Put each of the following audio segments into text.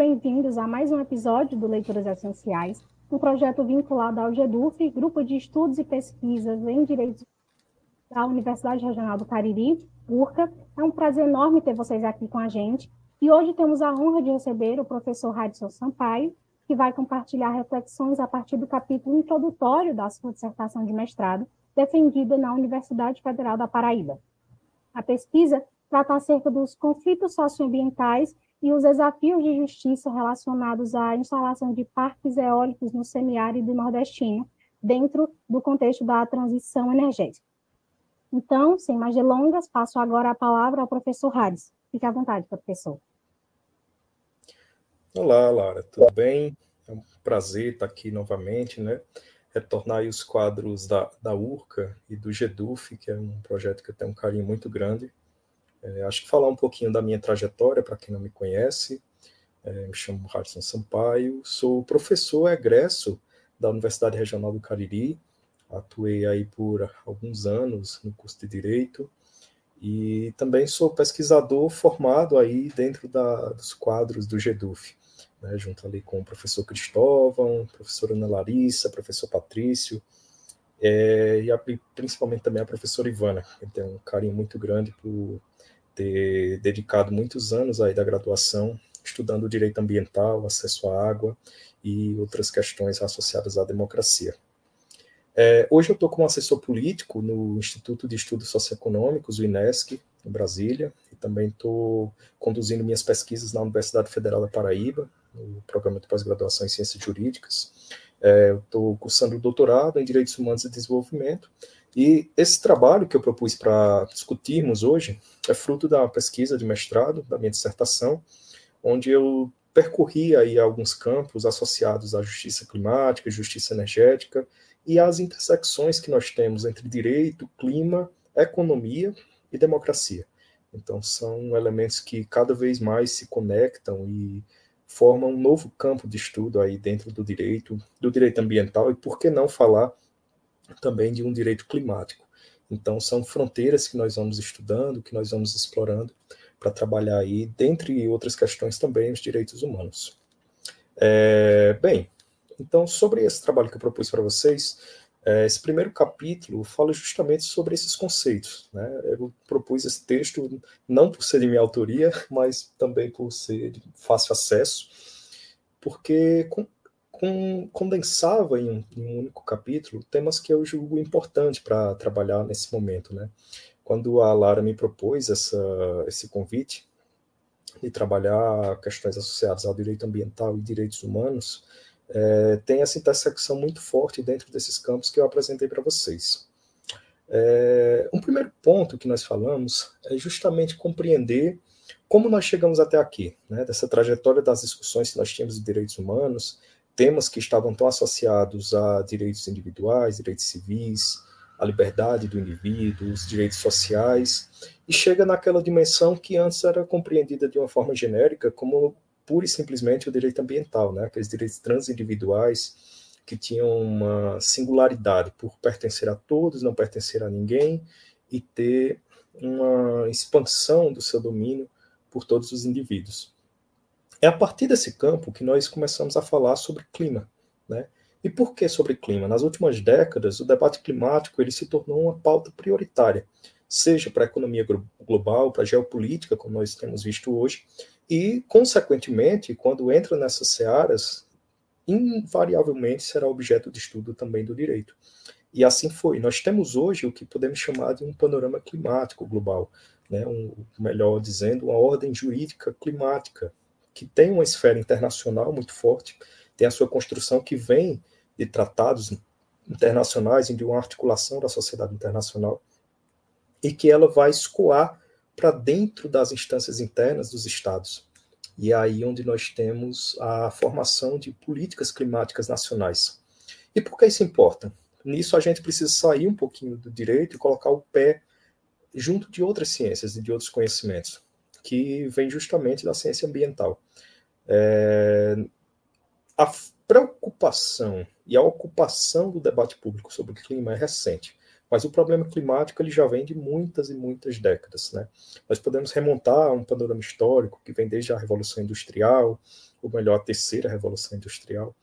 bem-vindos a mais um episódio do Leituras Essenciais, um projeto vinculado ao GEDUF, Grupo de Estudos e Pesquisas em Direitos da Universidade Regional do Cariri, URCA. É um prazer enorme ter vocês aqui com a gente. E hoje temos a honra de receber o professor Radisson Sampaio, que vai compartilhar reflexões a partir do capítulo introdutório da sua dissertação de mestrado, defendida na Universidade Federal da Paraíba. A pesquisa trata acerca dos conflitos socioambientais e os desafios de justiça relacionados à instalação de parques eólicos no semiárido nordestino, dentro do contexto da transição energética. Então, sem mais delongas, passo agora a palavra ao professor Radisson. Fique à vontade, professor. Olá, Lara, tudo bem? É um prazer estar aqui novamente, né? Retornar aí os quadros da URCA e do GEDUF, que é um projeto que eu tenho um carinho muito grande. Acho que falar um pouquinho da minha trajetória, para quem não me conhece. Me chamo Radisson Sampaio, sou professor egresso da Universidade Regional do Cariri, atuei aí por alguns anos no curso de Direito, e também sou pesquisador formado aí dentro dos quadros do GEDUF, né, junto ali com o professor Cristóvão, professora Ana Larissa, professor Patrício, e principalmente também a professora Ivana, que tem um carinho muito grande por ter dedicado muitos anos aí da graduação estudando direito ambiental, acesso à água e outras questões associadas à democracia. Hoje eu estou como assessor político no Instituto de Estudos Socioeconômicos, o INESC, em Brasília, e também estou conduzindo minhas pesquisas na Universidade Federal da Paraíba, no programa de pós-graduação em Ciências Jurídicas. Eu estou cursando doutorado em Direitos Humanos e Desenvolvimento, e esse trabalho que eu propus para discutirmos hoje é fruto da pesquisa de mestrado, da minha dissertação, onde eu percorri aí alguns campos associados à justiça climática, justiça energética e às intersecções que nós temos entre direito, clima, economia e democracia. Então, são elementos que cada vez mais se conectam e formam um novo campo de estudo aí dentro do direito ambiental e, por que não falar também de um direito climático. Então, são fronteiras que nós vamos estudando, que nós vamos explorando para trabalhar aí, dentre outras questões também, os direitos humanos. Bem, então, sobre esse trabalho que eu propus para vocês, esse primeiro capítulo fala justamente sobre esses conceitos, né? Eu propus esse texto não por ser de minha autoria, mas também por ser de fácil acesso, porque condensava em um único capítulo temas que eu julgo importante para trabalhar nesse momento, né? Quando a Lara me propôs esse convite de trabalhar questões associadas ao direito ambiental e direitos humanos, tem essa intersecção muito forte dentro desses campos que eu apresentei para vocês. Um primeiro ponto que nós falamos é justamente compreender como nós chegamos até aqui, né, dessa trajetória das discussões que nós tínhamos de direitos humanos, temas que estavam tão associados a direitos individuais, direitos civis, a liberdade do indivíduo, os direitos sociais, e chega naquela dimensão que antes era compreendida de uma forma genérica como pura e simplesmente o direito ambiental, né? Aqueles direitos transindividuais que tinham uma singularidade por pertencer a todos, não pertencer a ninguém e ter uma expansão do seu domínio por todos os indivíduos. É a partir desse campo que nós começamos a falar sobre clima, né? E por que sobre clima? Nas últimas décadas, o debate climático ele se tornou uma pauta prioritária, seja para a economia global, para a geopolítica, como nós temos visto hoje, e, consequentemente, quando entra nessas searas, invariavelmente será objeto de estudo também do direito. E assim foi. Nós temos hoje o que podemos chamar de um panorama climático global, né? Melhor dizendo, uma ordem jurídica climática, que tem uma esfera internacional muito forte, tem a sua construção que vem de tratados internacionais e de uma articulação da sociedade internacional, e que ela vai escoar para dentro das instâncias internas dos estados. E é aí onde nós temos a formação de políticas climáticas nacionais. E por que isso importa? Nisso a gente precisa sair um pouquinho do direito e colocar o pé junto de outras ciências e de outros conhecimentos, que vem justamente da ciência ambiental. A preocupação e a ocupação do debate público sobre o clima é recente, mas o problema climático ele já vem de muitas e muitas décadas, né? Nós podemos remontar a um panorama histórico que vem desde a Revolução Industrial, ou melhor, a terceira revolução industrial,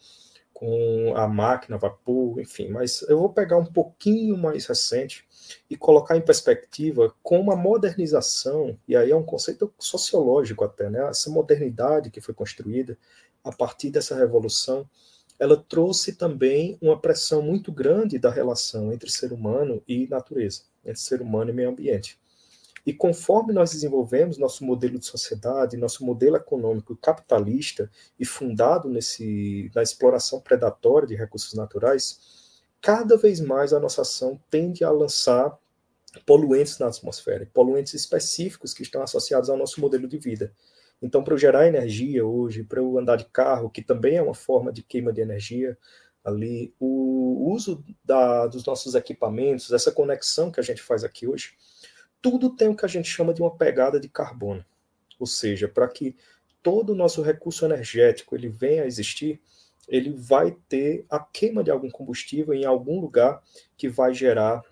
com a máquina, a vapor, enfim. Mas eu vou pegar um pouquinho mais recente e colocar em perspectiva como a modernização, e aí é um conceito sociológico até, né? Essa modernidade que foi construída a partir dessa revolução, ela trouxe também uma pressão muito grande da relação entre ser humano e natureza, entre ser humano e meio ambiente. E conforme nós desenvolvemos nosso modelo de sociedade, nosso modelo econômico capitalista e fundado na exploração predatória de recursos naturais, cada vez mais a nossa ação tende a lançar poluentes na atmosfera, poluentes específicos que estão associados ao nosso modelo de vida. Então, para eu gerar energia hoje, para eu andar de carro, que também é uma forma de queima de energia, ali, o uso dos nossos equipamentos, essa conexão que a gente faz aqui hoje, tudo tem o que a gente chama de uma pegada de carbono. Ou seja, para que todo o nosso recurso energético ele venha a existir, ele vai ter a queima de algum combustível em algum lugar que vai gerar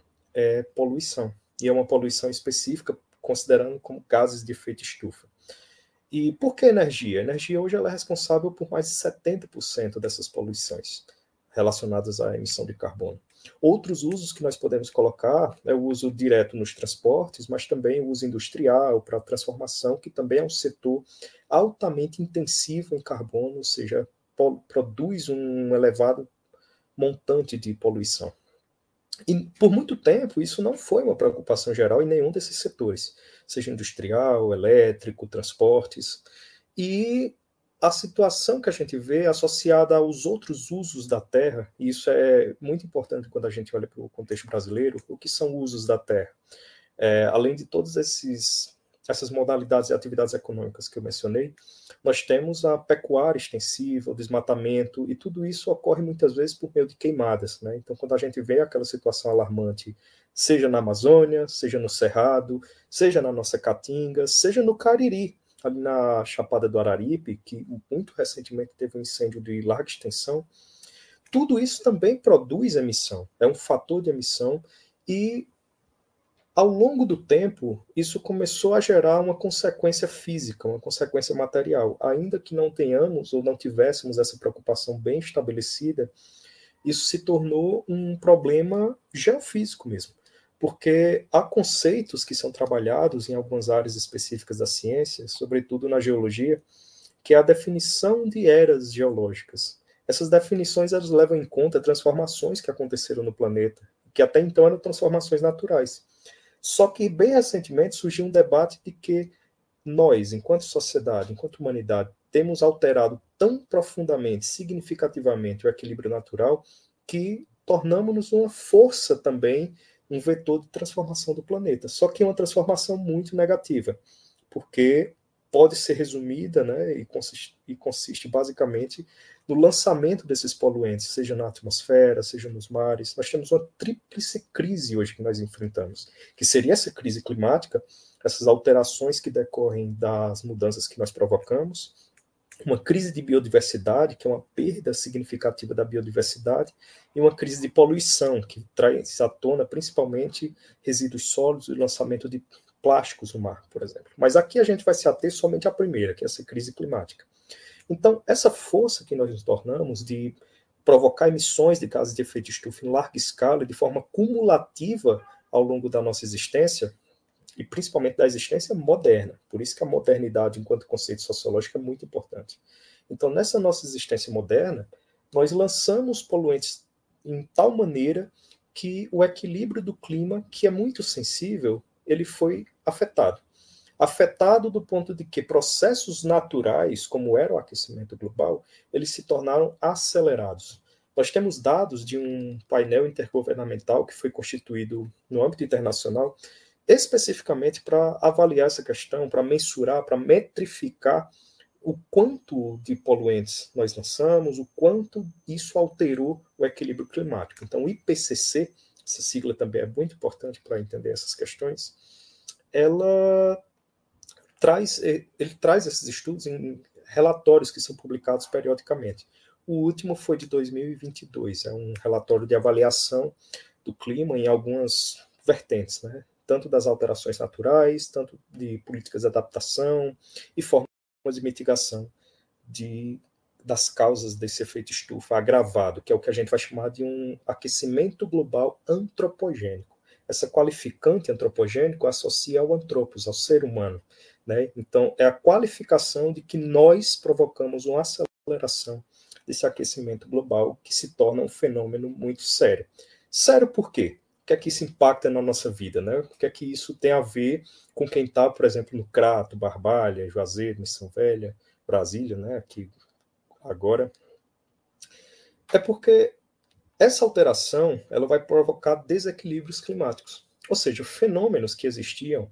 poluição. E é uma poluição específica, considerando como gases de efeito estufa. E por que energia? A energia hoje ela é responsável por mais de 70% dessas poluições relacionadas à emissão de carbono. Outros usos que nós podemos colocar é o uso direto nos transportes, mas também o uso industrial para a transformação, que também é um setor altamente intensivo em carbono, ou seja, produz um elevado montante de poluição. E por muito tempo isso não foi uma preocupação geral em nenhum desses setores, seja industrial, elétrico, transportes. E a situação que a gente vê associada aos outros usos da terra, e isso é muito importante quando a gente olha para o contexto brasileiro, o que são usos da terra? Além de todas essas modalidades e atividades econômicas que eu mencionei, nós temos a pecuária extensiva, o desmatamento, e tudo isso ocorre muitas vezes por meio de queimadas, né? Então, quando a gente vê aquela situação alarmante, seja na Amazônia, seja no Cerrado, seja na nossa Caatinga, seja no Cariri, ali na Chapada do Araripe, que muito recentemente teve um incêndio de larga extensão, tudo isso também produz emissão, é um fator de emissão, e ao longo do tempo, isso começou a gerar uma consequência física, uma consequência material. Ainda que não tenhamos ou não tivéssemos essa preocupação bem estabelecida, isso se tornou um problema geofísico mesmo. Porque há conceitos que são trabalhados em algumas áreas específicas da ciência, sobretudo na geologia, que é a definição de eras geológicas. Essas definições elas levam em conta transformações que aconteceram no planeta, que até então eram transformações naturais. Só que, bem recentemente, surgiu um debate de que nós, enquanto sociedade, enquanto humanidade, temos alterado tão profundamente, significativamente o equilíbrio natural, que tornamos-nos uma força também, um vetor de transformação do planeta. Só que é uma transformação muito negativa, porque pode ser resumida, né, e consiste basicamente no lançamento desses poluentes, seja na atmosfera, seja nos mares. Nós temos uma tríplice crise hoje que nós enfrentamos, que seria essa crise climática, essas alterações que decorrem das mudanças que nós provocamos, uma crise de biodiversidade, que é uma perda significativa da biodiversidade, e uma crise de poluição, que traz à tona principalmente resíduos sólidos e lançamento de plásticos no mar, por exemplo. Mas aqui a gente vai se ater somente à primeira, que é essa crise climática. Então, essa força que nós nos tornamos de provocar emissões de gases de efeito estufa em larga escala, de forma cumulativa ao longo da nossa existência, e principalmente da existência moderna. Por isso que a modernidade, enquanto conceito sociológico, é muito importante. Então, nessa nossa existência moderna, nós lançamos poluentes em tal maneira que o equilíbrio do clima, que é muito sensível, ele foi afetado. Afetado do ponto de que processos naturais, como era o aquecimento global, eles se tornaram acelerados. Nós temos dados de um painel intergovernamental que foi constituído no âmbito internacional, especificamente para avaliar essa questão, para mensurar, para metrificar o quanto de poluentes nós lançamos, o quanto isso alterou o equilíbrio climático. Então, o IPCC, essa sigla também é muito importante para entender essas questões, ele traz esses estudos em relatórios que são publicados periodicamente. O último foi de 2022, é um relatório de avaliação do clima em algumas vertentes, né? Tanto das alterações naturais, tanto de políticas de adaptação e formas de mitigação das causas desse efeito estufa agravado, que é o que a gente vai chamar de um aquecimento global antropogênico. Essa qualificante antropogênico associa ao antropos, ao ser humano, né? Então, é a qualificação de que nós provocamos uma aceleração desse aquecimento global, que se torna um fenômeno muito sério. Sério por quê? O que é que isso impacta na nossa vida, né? O que é que isso tem a ver com quem está, por exemplo, no Crato, Barbalha, Juazeiro, Missão Velha, Brasília, né? Aqui agora. É porque essa alteração ela vai provocar desequilíbrios climáticos, ou seja, fenômenos que existiam,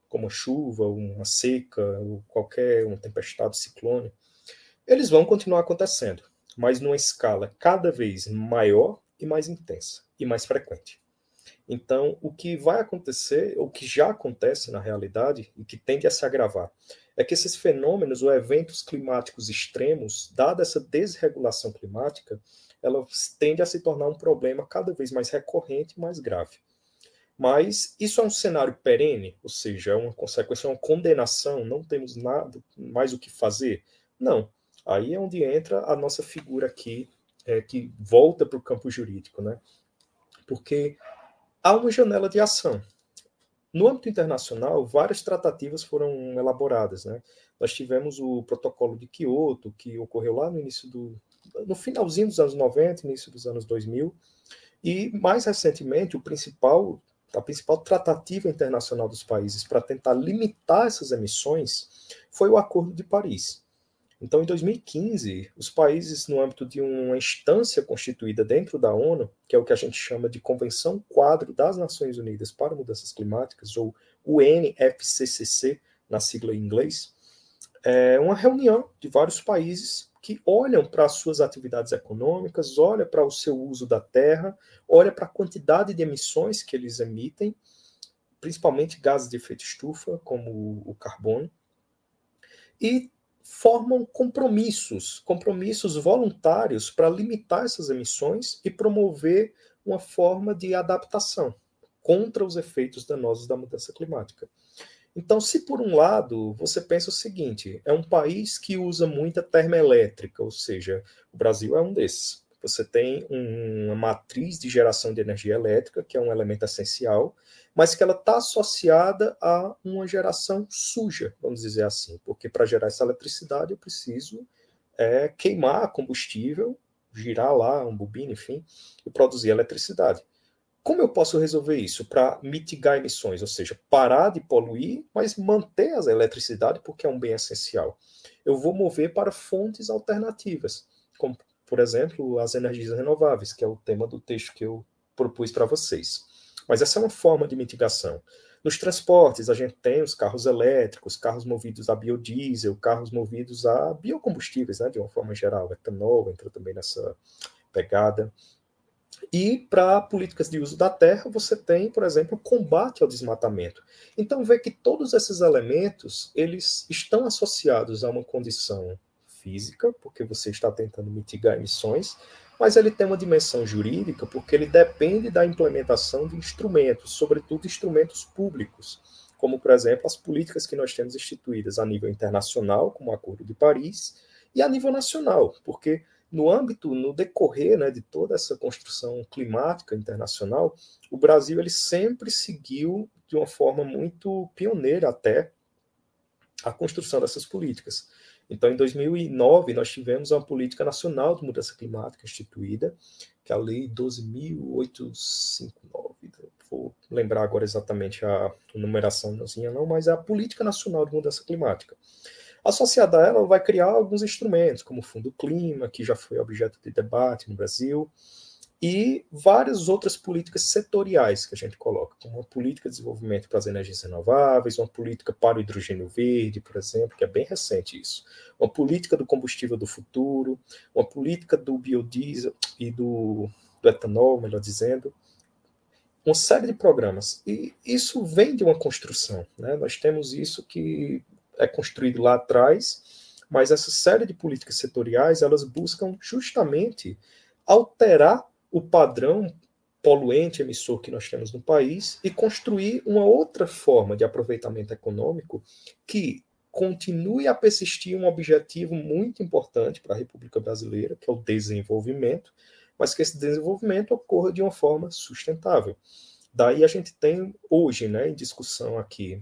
como a chuva, uma seca, ou qualquer uma tempestade, ciclone, eles vão continuar acontecendo, mas numa escala cada vez maior e mais intensa e mais frequente. Então, o que vai acontecer, o que já acontece na realidade, e que tende a se agravar, é que esses fenômenos ou eventos climáticos extremos, dada essa desregulação climática, ela tende a se tornar um problema cada vez mais recorrente e mais grave. Mas isso é um cenário perene, ou seja, é uma consequência, é uma condenação, não temos nada mais o que fazer? Não. Aí é onde entra a nossa figura aqui, que volta para o campo jurídico, né? Porque há uma janela de ação. No âmbito internacional, várias tratativas foram elaboradas, né? Nós tivemos o protocolo de Quioto, que ocorreu lá no finalzinho dos anos 90, início dos anos 2000, e mais recentemente, a principal tratativa internacional dos países para tentar limitar essas emissões foi o Acordo de Paris. Então, em 2015, os países, no âmbito de uma instância constituída dentro da ONU, que é o que a gente chama de Convenção Quadro das Nações Unidas para Mudanças Climáticas, ou UNFCCC, na sigla em inglês, é uma reunião de vários países que olham para as suas atividades econômicas, olham para o seu uso da terra, olham para a quantidade de emissões que eles emitem, principalmente gases de efeito estufa, como o carbono, e formam compromissos voluntários para limitar essas emissões e promover uma forma de adaptação contra os efeitos danosos da mudança climática. Então, se por um lado você pensa o seguinte, é um país que usa muita termoelétrica, ou seja, o Brasil é um desses. Você tem uma matriz de geração de energia elétrica, que é um elemento essencial, mas que ela está associada a uma geração suja, vamos dizer assim, porque para gerar essa eletricidade eu preciso queimar combustível, girar lá um bobina, enfim, e produzir eletricidade. Como eu posso resolver isso para mitigar emissões, ou seja, parar de poluir, mas manter a eletricidade porque é um bem essencial? Eu vou mover para fontes alternativas, como, por exemplo, as energias renováveis, que é o tema do texto que eu propus para vocês. Mas essa é uma forma de mitigação. Nos transportes, a gente tem os carros elétricos, carros movidos a biodiesel, carros movidos a biocombustíveis, né, de uma forma geral. Etanol entra também nessa pegada. E para políticas de uso da terra, você tem, por exemplo, o combate ao desmatamento. Então, vê que todos esses elementos, eles estão associados a uma condição física, porque você está tentando mitigar emissões, mas ele tem uma dimensão jurídica, porque ele depende da implementação de instrumentos, sobretudo instrumentos públicos, como, por exemplo, as políticas que nós temos instituídas a nível internacional, como o Acordo de Paris, e a nível nacional, porque no decorrer, né, de toda essa construção climática internacional, o Brasil ele sempre seguiu de uma forma muito pioneira até a construção dessas políticas. Então, em 2009, nós tivemos uma política nacional de mudança climática instituída, que é a Lei 12.859, vou lembrar agora exatamente a numeração, não, mas é a Política Nacional de Mudança Climática. Associada a ela, vai criar alguns instrumentos, como o Fundo Clima, que já foi objeto de debate no Brasil, e várias outras políticas setoriais que a gente coloca, como uma política de desenvolvimento para as energias renováveis, uma política para o hidrogênio verde, por exemplo, que é bem recente isso, uma política do combustível do futuro, uma política do biodiesel e do etanol, melhor dizendo, uma série de programas. E isso vem de uma construção, né? Nós temos isso que é construído lá atrás, mas essa série de políticas setoriais, elas buscam justamente alterar o padrão poluente emissor que nós temos no país e construir uma outra forma de aproveitamento econômico que continue a persistir um objetivo muito importante para a República Brasileira, que é o desenvolvimento, mas que esse desenvolvimento ocorra de uma forma sustentável. Daí a gente tem hoje, né, em discussão aqui,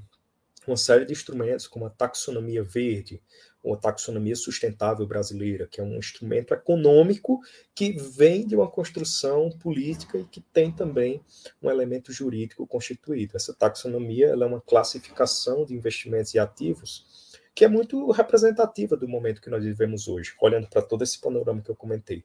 uma série de instrumentos como a taxonomia verde, ou a taxonomia sustentável brasileira, que é um instrumento econômico que vem de uma construção política e que tem também um elemento jurídico constituído. Essa taxonomia ela é uma classificação de investimentos e ativos que é muito representativa do momento que nós vivemos hoje, olhando para todo esse panorama que eu comentei.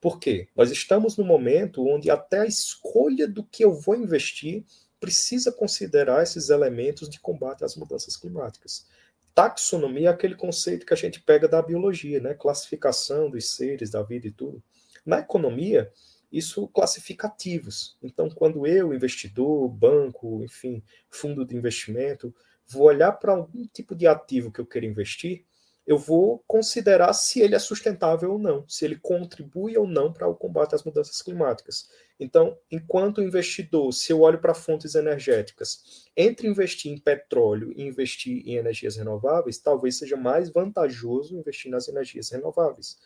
Por quê? Nós estamos num momento onde até a escolha do que eu vou investir precisa considerar esses elementos de combate às mudanças climáticas. Taxonomia é aquele conceito que a gente pega da biologia, né? Classificação dos seres, da vida e tudo. Na economia, isso classifica ativos. Então, quando eu, investidor, banco, enfim, fundo de investimento, vou olhar para algum tipo de ativo que eu quero investir, eu vou considerar se ele é sustentável ou não, se ele contribui ou não para o combate às mudanças climáticas. Então, enquanto investidor, se eu olho para fontes energéticas, entre investir em petróleo e investir em energias renováveis, talvez seja mais vantajoso investir nas energias renováveis,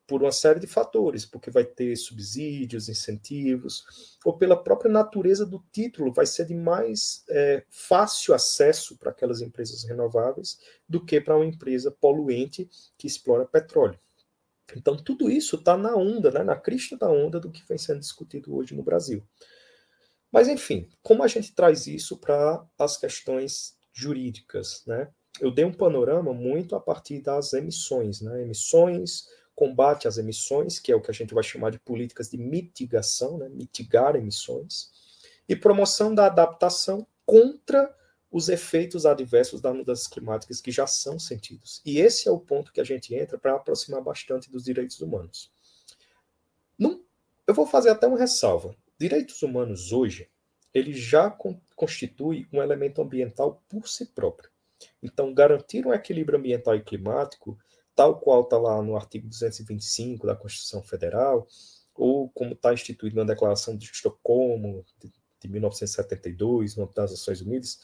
por uma série de fatores, porque vai ter subsídios, incentivos, ou pela própria natureza do título, vai ser de mais fácil acesso para aquelas empresas renováveis do que para uma empresa poluente que explora petróleo. Então, tudo isso está na onda, né, na crista da onda do que vem sendo discutido hoje no Brasil. Mas, enfim, como a gente traz isso para as questões jurídicas, né? Eu dei um panorama muito a partir das emissões, né? Emissões, combate às emissões, que é o que a gente vai chamar de políticas de mitigação, né? Mitigar emissões, e promoção da adaptação contra os efeitos adversos das mudanças climáticas que já são sentidos. E esse é o ponto que a gente entra para aproximar bastante dos direitos humanos. Eu vou fazer até uma ressalva. Direitos humanos hoje, ele já constitui um elemento ambiental por si próprio. Então, garantir um equilíbrio ambiental e climático, tal qual está lá no artigo 225 da Constituição Federal, ou como está instituído na Declaração de Estocolmo, de 1972, no das Nações Unidas,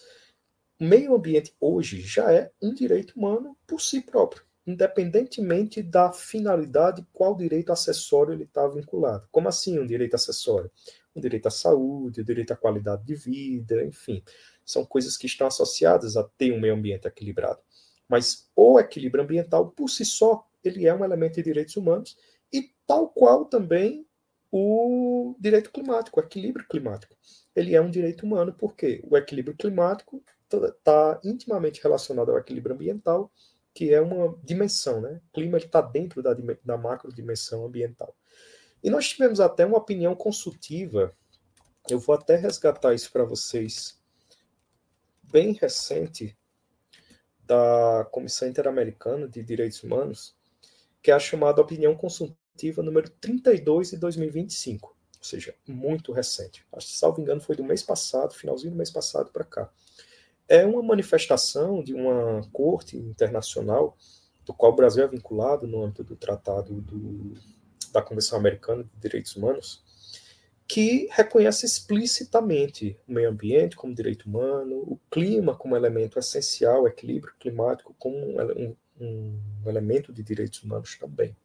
o meio ambiente hoje já é um direito humano por si próprio, independentemente da finalidade, qual direito acessório ele está vinculado. Como assim um direito acessório? Um direito à saúde, o direito à qualidade de vida, enfim. São coisas que estão associadas a ter um meio ambiente equilibrado. Mas o equilíbrio ambiental, por si só, ele é um elemento de direitos humanos e tal qual também o direito climático, o equilíbrio climático. Ele é um direito humano porque o equilíbrio climático está intimamente relacionado ao equilíbrio ambiental, que é uma dimensão, né? O clima está dentro da macro dimensão ambiental. E nós tivemos até uma opinião consultiva, eu vou até resgatar isso para vocês, bem recente, da Comissão Interamericana de Direitos Humanos, que é a chamada opinião consultiva número 32 de 2025, ou seja, muito recente. Acho que, salvo engano, foi do mês passado, finalzinho do mês passado para cá. É uma manifestação de uma corte internacional, do qual o Brasil é vinculado no âmbito do Tratado da Convenção Americana de Direitos Humanos, que reconhece explicitamente o meio ambiente como direito humano, o clima como elemento essencial, o equilíbrio climático como um elemento de direitos humanos também.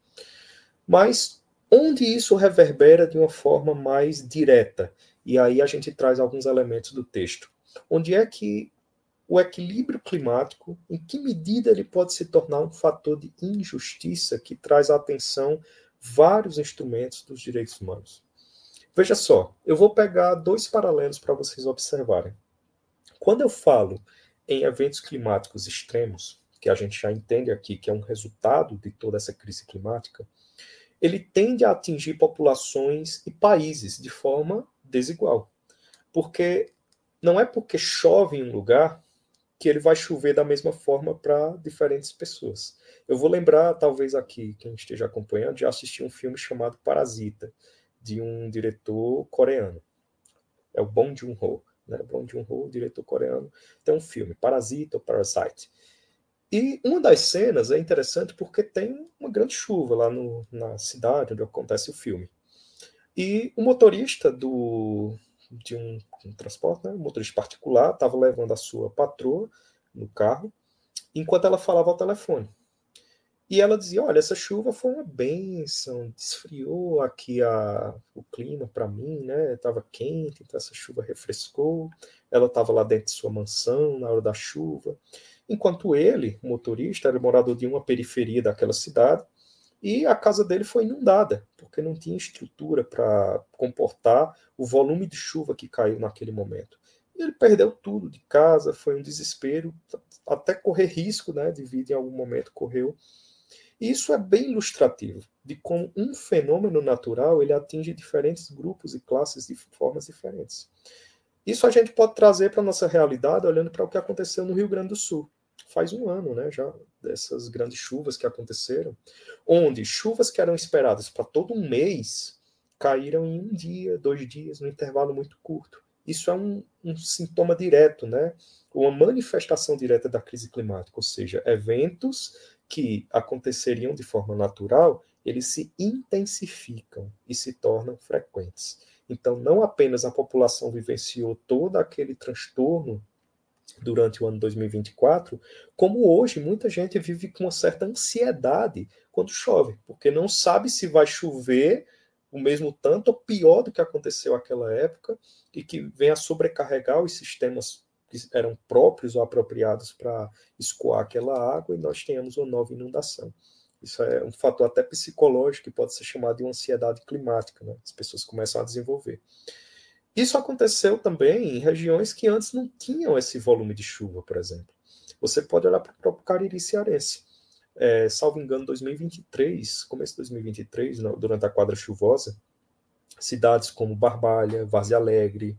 Mas onde isso reverbera de uma forma mais direta? E aí a gente traz alguns elementos do texto. Onde é que o equilíbrio climático, em que medida ele pode se tornar um fator de injustiça que traz à atenção vários instrumentos dos direitos humanos? Veja só, eu vou pegar dois paralelos para vocês observarem. Quando eu falo em eventos climáticos extremos, que a gente já entende aqui que é um resultado de toda essa crise climática, ele tende a atingir populações e países de forma desigual. Porque não é porque chove em um lugar que ele vai chover da mesma forma para diferentes pessoas. Eu vou lembrar, talvez aqui, quem esteja acompanhando, já assistiu um filme chamado Parasita, de um diretor coreano. É o Bong Joon-ho. Né? Bong Joon-ho, diretor coreano, tem um filme, Parasita ou Parasite. E uma das cenas é interessante porque tem uma grande chuva lá na cidade onde acontece o filme. E o motorista de um transporte, né, um motorista particular, estava levando a sua patroa no carro, enquanto ela falava ao telefone. E ela dizia, olha, essa chuva foi uma bênção, esfriou aqui o clima para mim, né? Estava quente, então essa chuva refrescou. Ela estava lá dentro de sua mansão na hora da chuva. Enquanto ele, o motorista, era morador de uma periferia daquela cidade, e a casa dele foi inundada, porque não tinha estrutura para comportar o volume de chuva que caiu naquele momento. E ele perdeu tudo de casa, foi um desespero, até correr risco, né, de vida em algum momento correu. E isso é bem ilustrativo de como um fenômeno natural ele atinge diferentes grupos e classes de formas diferentes. Isso a gente pode trazer para a nossa realidade olhando para o que aconteceu no Rio Grande do Sul. Faz um ano, né, já, dessas grandes chuvas que aconteceram, onde chuvas que eram esperadas para todo um mês caíram em um dia, 2 dias, num intervalo muito curto. Isso é um sintoma direto, né, uma manifestação direta da crise climática, ou seja, eventos que aconteceriam de forma natural, eles se intensificam e se tornam frequentes. Então, não apenas a população vivenciou todo aquele transtorno durante o ano 2024, como hoje muita gente vive com uma certa ansiedade quando chove, porque não sabe se vai chover o mesmo tanto ou pior do que aconteceu naquela época e que vem a sobrecarregar os sistemas que eram próprios ou apropriados para escoar aquela água e nós tenhamos uma nova inundação. Isso é um fator até psicológico que pode ser chamado de uma ansiedade climática, né? As pessoas começam a desenvolver. Isso aconteceu também em regiões que antes não tinham esse volume de chuva, por exemplo. Você pode olhar para o próprio Cariri cearense. Salvo engano, 2023, começo de 2023, durante a quadra chuvosa, cidades como Barbalha, Várzea Alegre,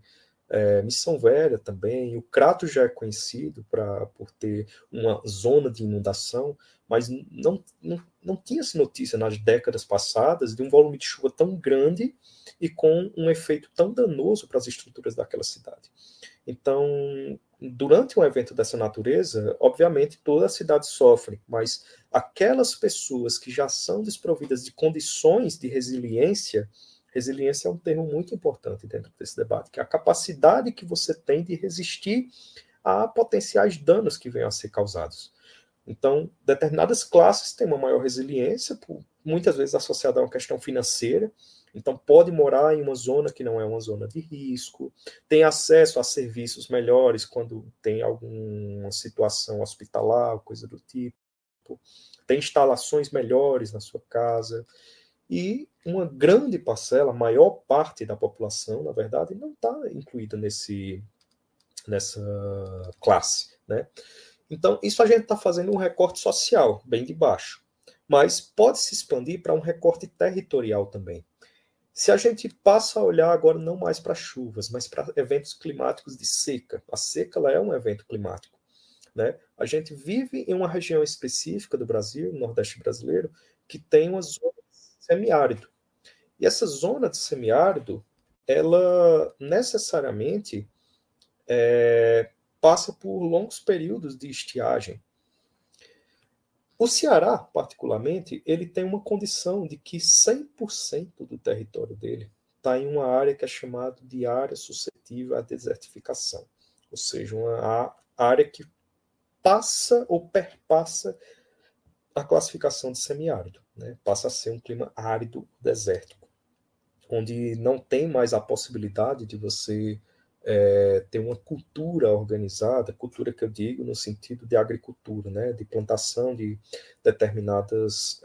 Missão Velha também, o Crato já é conhecido por ter uma zona de inundação, mas não tinha-se notícia nas décadas passadas de um volume de chuva tão grande e com um efeito tão danoso para as estruturas daquela cidade. Então, durante um evento dessa natureza, obviamente toda a cidade sofre, mas aquelas pessoas que já são desprovidas de condições de resiliência é um termo muito importante dentro desse debate, que é a capacidade que você tem de resistir a potenciais danos que venham a ser causados. Então, determinadas classes têm uma maior resiliência, muitas vezes associada a uma questão financeira, então pode morar em uma zona que não é uma zona de risco, tem acesso a serviços melhores quando tem alguma situação hospitalar, coisa do tipo, tem instalações melhores na sua casa, e uma grande parcela, a maior parte da população, na verdade, não está incluída nessa classe, né? Então, isso a gente está fazendo um recorte social, bem de baixo, mas pode se expandir para um recorte territorial também. Se a gente passa a olhar agora não mais para chuvas, mas para eventos climáticos de seca, a seca ela é um evento climático, né? A gente vive em uma região específica do Brasil, no Nordeste brasileiro, que tem uma zona semiárido. E essa zona de semiárido, ela necessariamente passa por longos períodos de estiagem. O Ceará, particularmente, ele tem uma condição de que 100% do território dele está em uma área que é chamada de área suscetível à desertificação, ou seja, uma área que passa ou perpassa a classificação de semiárido, né? Passa a ser um clima árido desértico, onde não tem mais a possibilidade de você ter uma cultura organizada, cultura que eu digo no sentido de agricultura, né? De plantação de determinados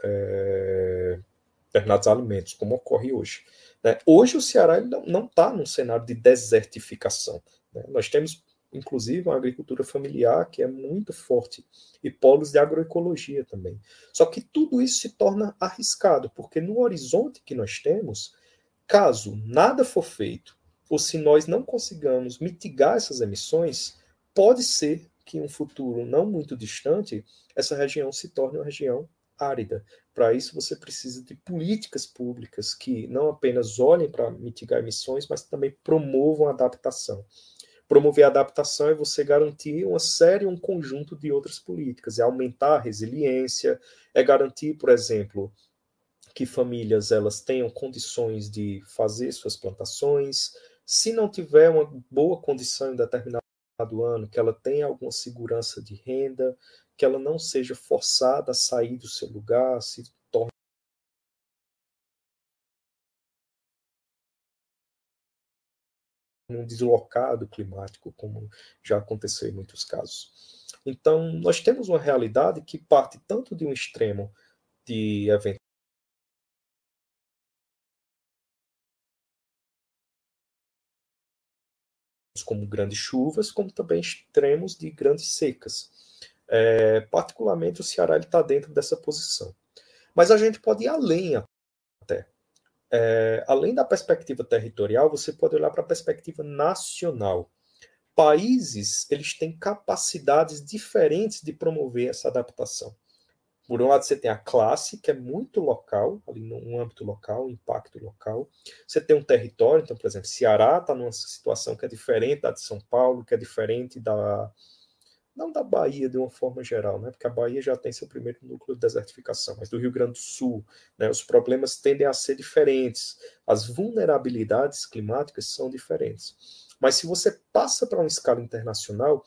alimentos, como ocorre hoje. Né? Hoje o Ceará ele não está num cenário de desertificação. Né? Nós temos inclusive uma agricultura familiar que é muito forte e polos de agroecologia também. Só que tudo isso se torna arriscado, porque no horizonte que nós temos, caso nada for feito, ou se nós não consigamos mitigar essas emissões, pode ser que em um futuro não muito distante, essa região se torne uma região árida. Para isso, você precisa de políticas públicas que não apenas olhem para mitigar emissões, mas também promovam a adaptação. Promover a adaptação é você garantir uma série, um conjunto de outras políticas, é aumentar a resiliência, é garantir, por exemplo, que famílias elas tenham condições de fazer suas plantações, se não tiver uma boa condição em determinado ano, que ela tenha alguma segurança de renda, que ela não seja forçada a sair do seu lugar, se torne um deslocado climático, como já aconteceu em muitos casos. Então, nós temos uma realidade que parte tanto de um extremo de eventos como grandes chuvas, como também extremos de grandes secas. Particularmente, o Ceará está dentro dessa posição. Mas a gente pode ir além até. Além da perspectiva territorial, você pode olhar para a perspectiva nacional. Países, eles têm capacidades diferentes de promover essa adaptação. Por um lado, você tem a classe, que é muito local, ali no âmbito local, impacto local. Você tem um território, então, por exemplo, Ceará está numa situação que é diferente da de São Paulo, que é diferente não da Bahia de uma forma geral, né? Porque a Bahia já tem seu primeiro núcleo de desertificação, mas do Rio Grande do Sul, né? Os problemas tendem a ser diferentes, as vulnerabilidades climáticas são diferentes. Mas se você passa para uma escala internacional,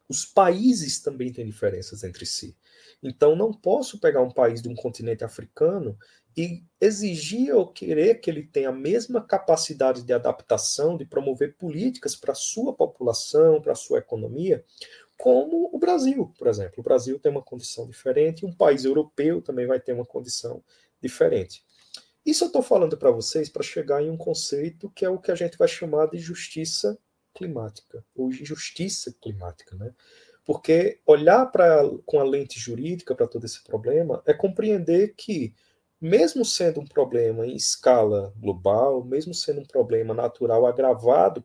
os países também têm diferenças entre si. Então, não posso pegar um país de um continente africano e exigir ou querer que ele tenha a mesma capacidade de adaptação, de promover políticas para a sua população, para a sua economia, como o Brasil, por exemplo. O Brasil tem uma condição diferente, um país europeu também vai ter uma condição diferente. Isso eu estou falando para vocês para chegar em um conceito que é o que a gente vai chamar de justiça climática, ou injustiça climática, né? Porque olhar com a lente jurídica para todo esse problema é compreender que, mesmo sendo um problema em escala global, mesmo sendo um problema natural agravado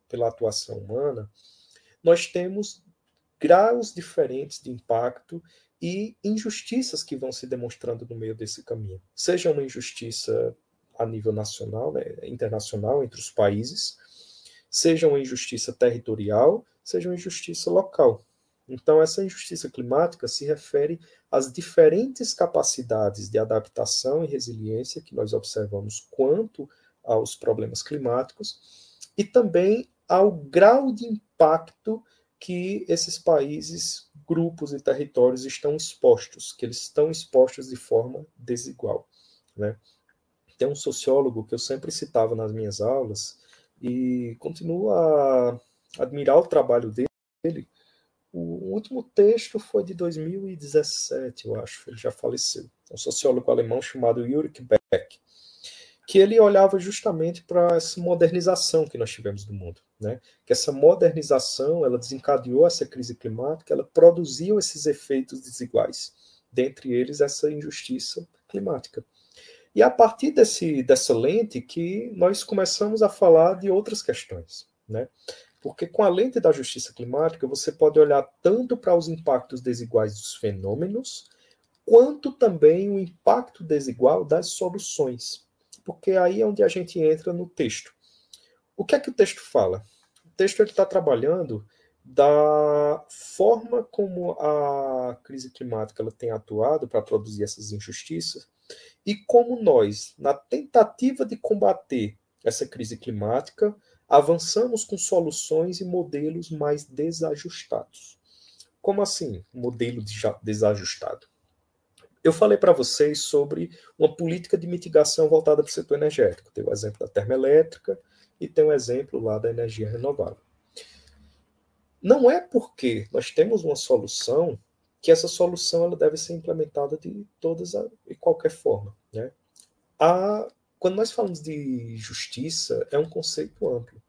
pela atuação humana, nós temos graus diferentes de impacto e injustiças que vão se demonstrando no meio desse caminho. Seja uma injustiça a nível nacional, né, internacional, entre os países, seja uma injustiça territorial, seja uma injustiça local. Então, essa injustiça climática se refere às diferentes capacidades de adaptação e resiliência que nós observamos quanto aos problemas climáticos e também ao grau de impacto que esses países, grupos e territórios estão expostos, que eles estão expostos de forma desigual, né? Tem um sociólogo que eu sempre citava nas minhas aulas e continuo a admirar o trabalho dele. O último texto foi de 2017, eu acho, ele já faleceu. É um sociólogo alemão chamado Ulrich Beck, que ele olhava justamente para essa modernização que nós tivemos do mundo, né? Que essa modernização, ela desencadeou essa crise climática, ela produziu esses efeitos desiguais, dentre eles essa injustiça climática. E a partir dessa lente que nós começamos a falar de outras questões, né? Porque com a lente da justiça climática, você pode olhar tanto para os impactos desiguais dos fenômenos, quanto também o impacto desigual das soluções. Porque aí é onde a gente entra no texto. O que é que o texto fala? O texto está trabalhando da forma como a crise climática ela tem atuado para produzir essas injustiças e como nós, na tentativa de combater essa crise climática, avançamos com soluções e modelos mais desajustados. Como assim, modelo desajustado? Eu falei para vocês sobre uma política de mitigação voltada para o setor energético. Tem o exemplo da termoelétrica e tem o exemplo lá da energia renovável. Não é porque nós temos uma solução que essa solução ela deve ser implementada de qualquer forma, né? Quando nós falamos de justiça, é um conceito amplo.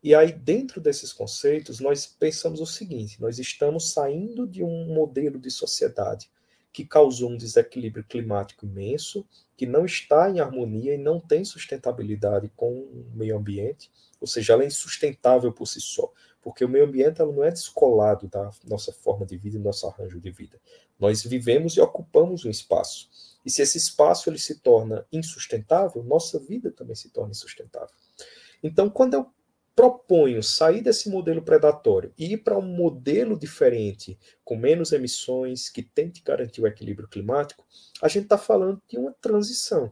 E aí, dentro desses conceitos, nós pensamos o seguinte: nós estamos saindo de um modelo de sociedade que causou um desequilíbrio climático imenso, que não está em harmonia e não tem sustentabilidade com o meio ambiente, ou seja, ela é insustentável por si só, porque o meio ambiente ela não é descolado da nossa forma de vida e do nosso arranjo de vida. Nós vivemos e ocupamos um espaço. E se esse espaço ele se torna insustentável, nossa vida também se torna insustentável. Então, quando eu proponho sair desse modelo predatório e ir para um modelo diferente, com menos emissões, que tente garantir o equilíbrio climático, a gente está falando de uma transição.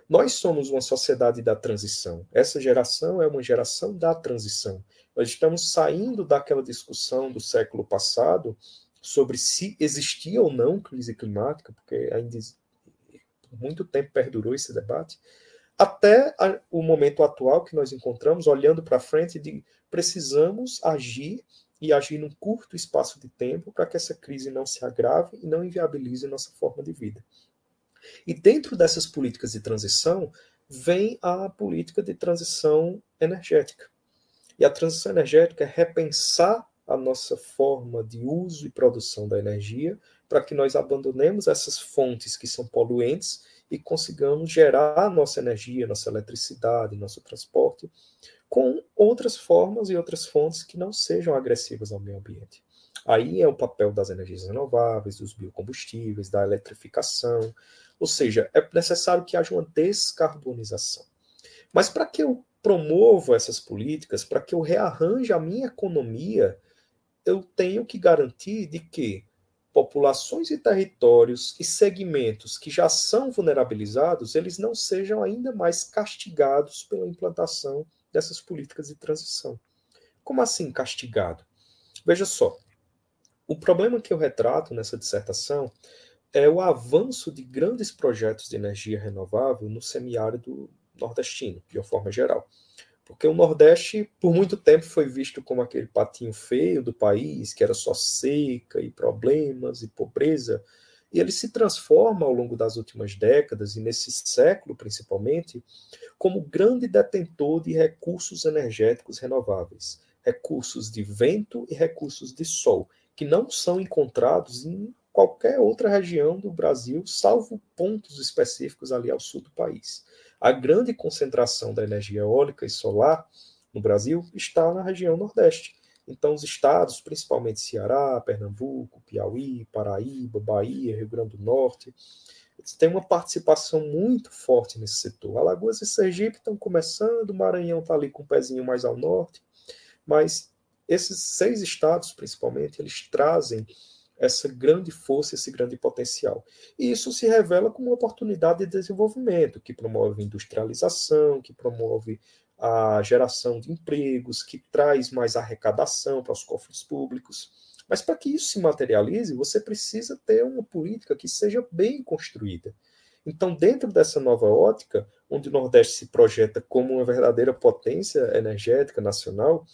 Nós somos uma sociedade da transição. Essa geração é uma geração da transição. Nós estamos saindo daquela discussão do século passado, sobre se existia ou não crise climática, porque ainda por muito tempo perdurou esse debate, até o momento atual que nós encontramos, olhando para frente, de precisamos agir e agir num curto espaço de tempo para que essa crise não se agrave e não inviabilize nossa forma de vida. E dentro dessas políticas de transição, vem a política de transição energética. E a transição energética é repensar a nossa forma de uso e produção da energia para que nós abandonemos essas fontes que são poluentes e consigamos gerar nossa energia, nossa eletricidade, nosso transporte com outras formas e outras fontes que não sejam agressivas ao meio ambiente. Aí é o papel das energias renováveis, dos biocombustíveis, da eletrificação, ou seja, é necessário que haja uma descarbonização. Mas para que eu promova essas políticas, para que eu rearranje a minha economia, eu tenho que garantir de que populações e territórios e segmentos que já são vulnerabilizados, eles não sejam ainda mais castigados pela implantação dessas políticas de transição. Como assim castigado? Veja só, o problema que eu retrato nessa dissertação é o avanço de grandes projetos de energia renovável no semiárido nordestino, de uma forma geral. Porque o Nordeste, por muito tempo, foi visto como aquele patinho feio do país, que era só seca e problemas e pobreza. E ele se transforma ao longo das últimas décadas, e nesse século principalmente, como grande detentor de recursos energéticos renováveis, recursos de vento e recursos de sol, que não são encontrados em qualquer outra região do Brasil, salvo pontos específicos ali ao sul do país. A grande concentração da energia eólica e solar no Brasil está na região Nordeste. Então, os estados, principalmente Ceará, Pernambuco, Piauí, Paraíba, Bahia, Rio Grande do Norte, eles têm uma participação muito forte nesse setor. Alagoas e Sergipe estão começando, o Maranhão está ali com um pezinho mais ao norte, mas esses 6 estados, principalmente, eles trazem essa grande força, esse grande potencial. E isso se revela como uma oportunidade de desenvolvimento, que promove industrialização, que promove a geração de empregos, que traz mais arrecadação para os cofres públicos. Mas para que isso se materialize, você precisa ter uma política que seja bem construída. Então, dentro dessa nova ótica, onde o Nordeste se projeta como uma verdadeira potência energética nacional,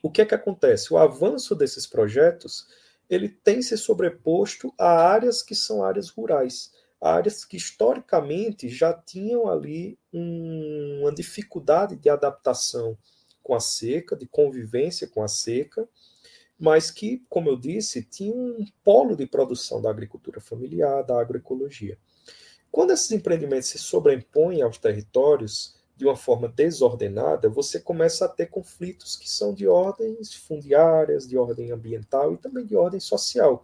o que é que acontece? O avanço desses projetos ele tem se sobreposto a áreas que são áreas rurais, áreas que historicamente já tinham ali uma dificuldade de adaptação com a seca, de convivência com a seca, mas que, como eu disse, tinham um polo de produção da agricultura familiar, da agroecologia. Quando esses empreendimentos se sobrepõem aos territórios de uma forma desordenada, você começa a ter conflitos que são de ordens fundiárias, de ordem ambiental e também de ordem social.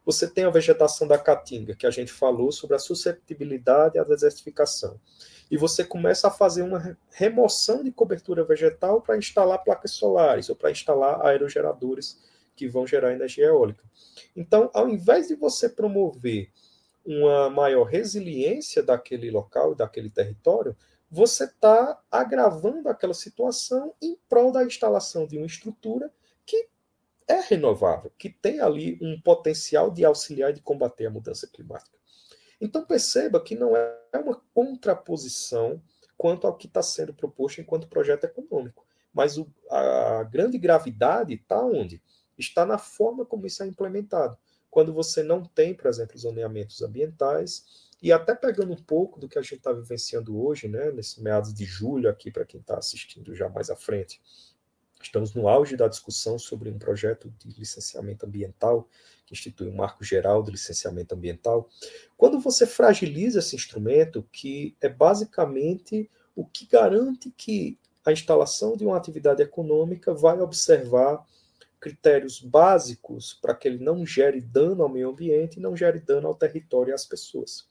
Você tem a vegetação da caatinga, que a gente falou sobre a susceptibilidade à desertificação. E você começa a fazer uma remoção de cobertura vegetal para instalar placas solares ou para instalar aerogeradores que vão gerar energia eólica. Então, ao invés de você promover uma maior resiliência daquele local, daquele território, você está agravando aquela situação em prol da instalação de uma estrutura que é renovável, que tem ali um potencial de auxiliar e de combater a mudança climática. Então perceba que não é uma contraposição quanto ao que está sendo proposto enquanto projeto econômico, mas a grande gravidade está onde? Está na forma como isso é implementado. Quando você não tem, por exemplo, zoneamentos ambientais, e até pegando um pouco do que a gente está vivenciando hoje, né, nesse meados de julho aqui, para quem está assistindo já mais à frente, estamos no auge da discussão sobre um projeto de licenciamento ambiental, que institui um marco geral de licenciamento ambiental. Quando você fragiliza esse instrumento, que é basicamente o que garante que a instalação de uma atividade econômica vai observar critérios básicos para que ele não gere dano ao meio ambiente e não gere dano ao território e às pessoas.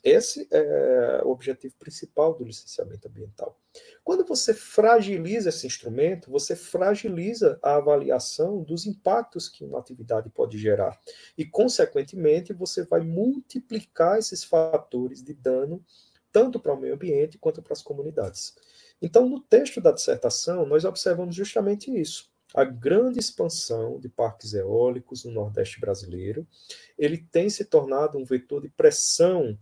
Esse é o objetivo principal do licenciamento ambiental. Quando você fragiliza esse instrumento, você fragiliza a avaliação dos impactos que uma atividade pode gerar. E, consequentemente, você vai multiplicar esses fatores de dano, tanto para o meio ambiente quanto para as comunidades. Então, no texto da dissertação, nós observamos justamente isso. a grande expansão de parques eólicos no Nordeste brasileiro. Ele tem se tornado um vetor de pressão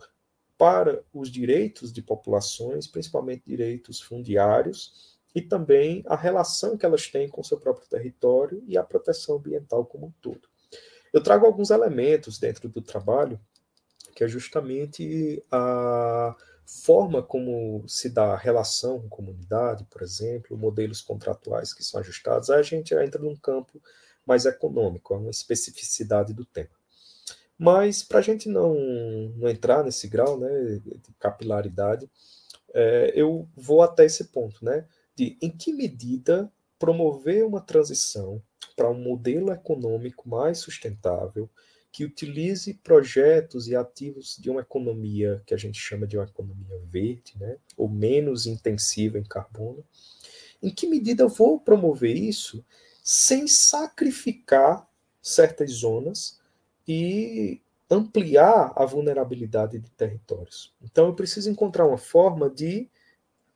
para os direitos de populações, principalmente direitos fundiários, e também a relação que elas têm com o seu próprio território e a proteção ambiental como um todo. Eu trago alguns elementos dentro do trabalho, que é justamente a forma como se dá a relação com a comunidade, por exemplo, modelos contratuais que são ajustados. Aí a gente entra num campo mais econômico, uma especificidade do tema. Mas, para a gente não entrar nesse grau, né, de capilaridade, eu vou até esse ponto, né, de em que medida promover uma transição para um modelo econômico mais sustentável, que utilize projetos e ativos de uma economia que a gente chama de uma economia verde, né, ou menos intensiva em carbono. Em que medida eu vou promover isso sem sacrificar certas zonas e ampliar a vulnerabilidade de territórios? Então, eu preciso encontrar uma forma de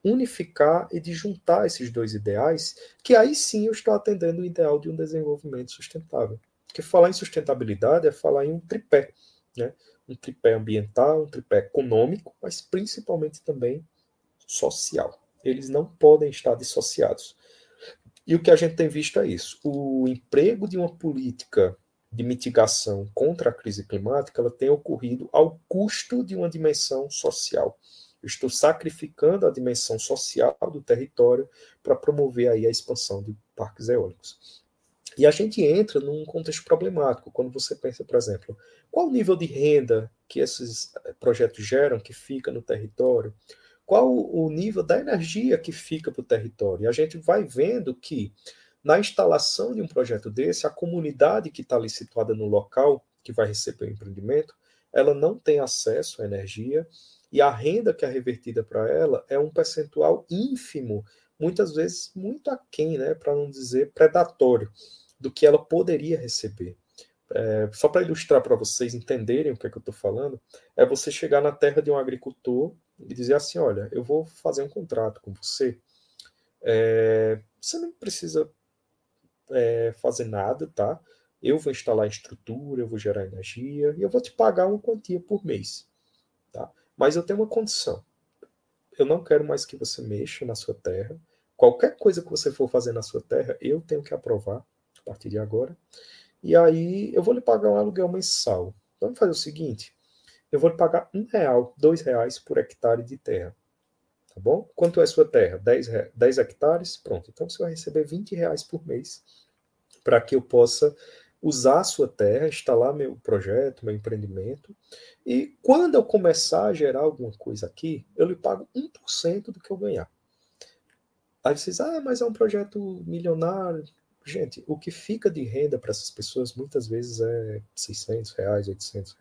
unificar e de juntar esses dois ideais, que aí sim eu estou atendendo o ideal de um desenvolvimento sustentável. Porque falar em sustentabilidade é falar em um tripé, né? Um tripé ambiental, um tripé econômico, mas principalmente também social. Eles não podem estar dissociados. E o que a gente tem visto é isso. O emprego de uma política de mitigação contra a crise climática, ela tem ocorrido ao custo de uma dimensão social. Eu estou sacrificando a dimensão social do território para promover aí a expansão de parques eólicos. E a gente entra num contexto problemático, quando você pensa, por exemplo, qual o nível de renda que esses projetos geram, que fica no território, qual o nível da energia que fica para o território. E a gente vai vendo que, na instalação de um projeto desse, a comunidade que está ali situada no local, que vai receber o empreendimento, ela não tem acesso à energia, e a renda que é revertida para ela é um percentual ínfimo, muitas vezes muito aquém, né, para não dizer predatório, do que ela poderia receber. Só para ilustrar para vocês entenderem o que é que eu estou falando, é você chegar na terra de um agricultor e dizer assim, olha, eu vou fazer um contrato com você, você não precisa fazer nada, tá? Eu vou instalar a estrutura, eu vou gerar energia e eu vou te pagar uma quantia por mês, tá? Mas eu tenho uma condição. Eu não quero mais que você mexa na sua terra. Qualquer coisa que você for fazer na sua terra, eu tenho que aprovar a partir de agora. E aí eu vou lhe pagar um aluguel mensal. Vamos fazer o seguinte, eu vou lhe pagar R$ 1, R$ 2 por hectare de terra. Tá bom? Quanto é a sua terra? 10 hectares? Pronto. Então você vai receber R$ 20 por mês para que eu possa usar a sua terra, instalar meu projeto, meu empreendimento. E quando eu começar a gerar alguma coisa aqui, eu lhe pago 1% do que eu ganhar. Aí vocês, mas é um projeto milionário. Gente, o que fica de renda para essas pessoas muitas vezes é R$ 600, R$ 800,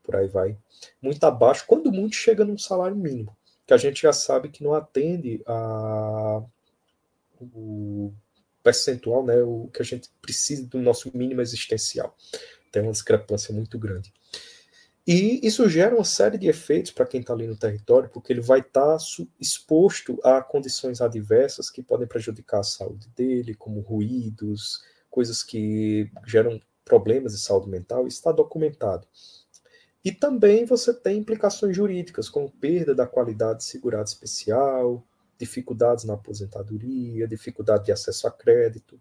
por aí vai. Muito abaixo, quando muito chega num salário mínimo, que a gente já sabe que não atende o percentual, né, o que a gente precisa do nosso mínimo existencial. Tem uma discrepância muito grande. E isso gera uma série de efeitos para quem está ali no território, porque ele vai estar exposto a condições adversas que podem prejudicar a saúde dele, como ruídos, coisas que geram problemas de saúde mental, isso está documentado. E também você tem implicações jurídicas, como perda da qualidade de segurado especial, dificuldades na aposentadoria, dificuldade de acesso a crédito.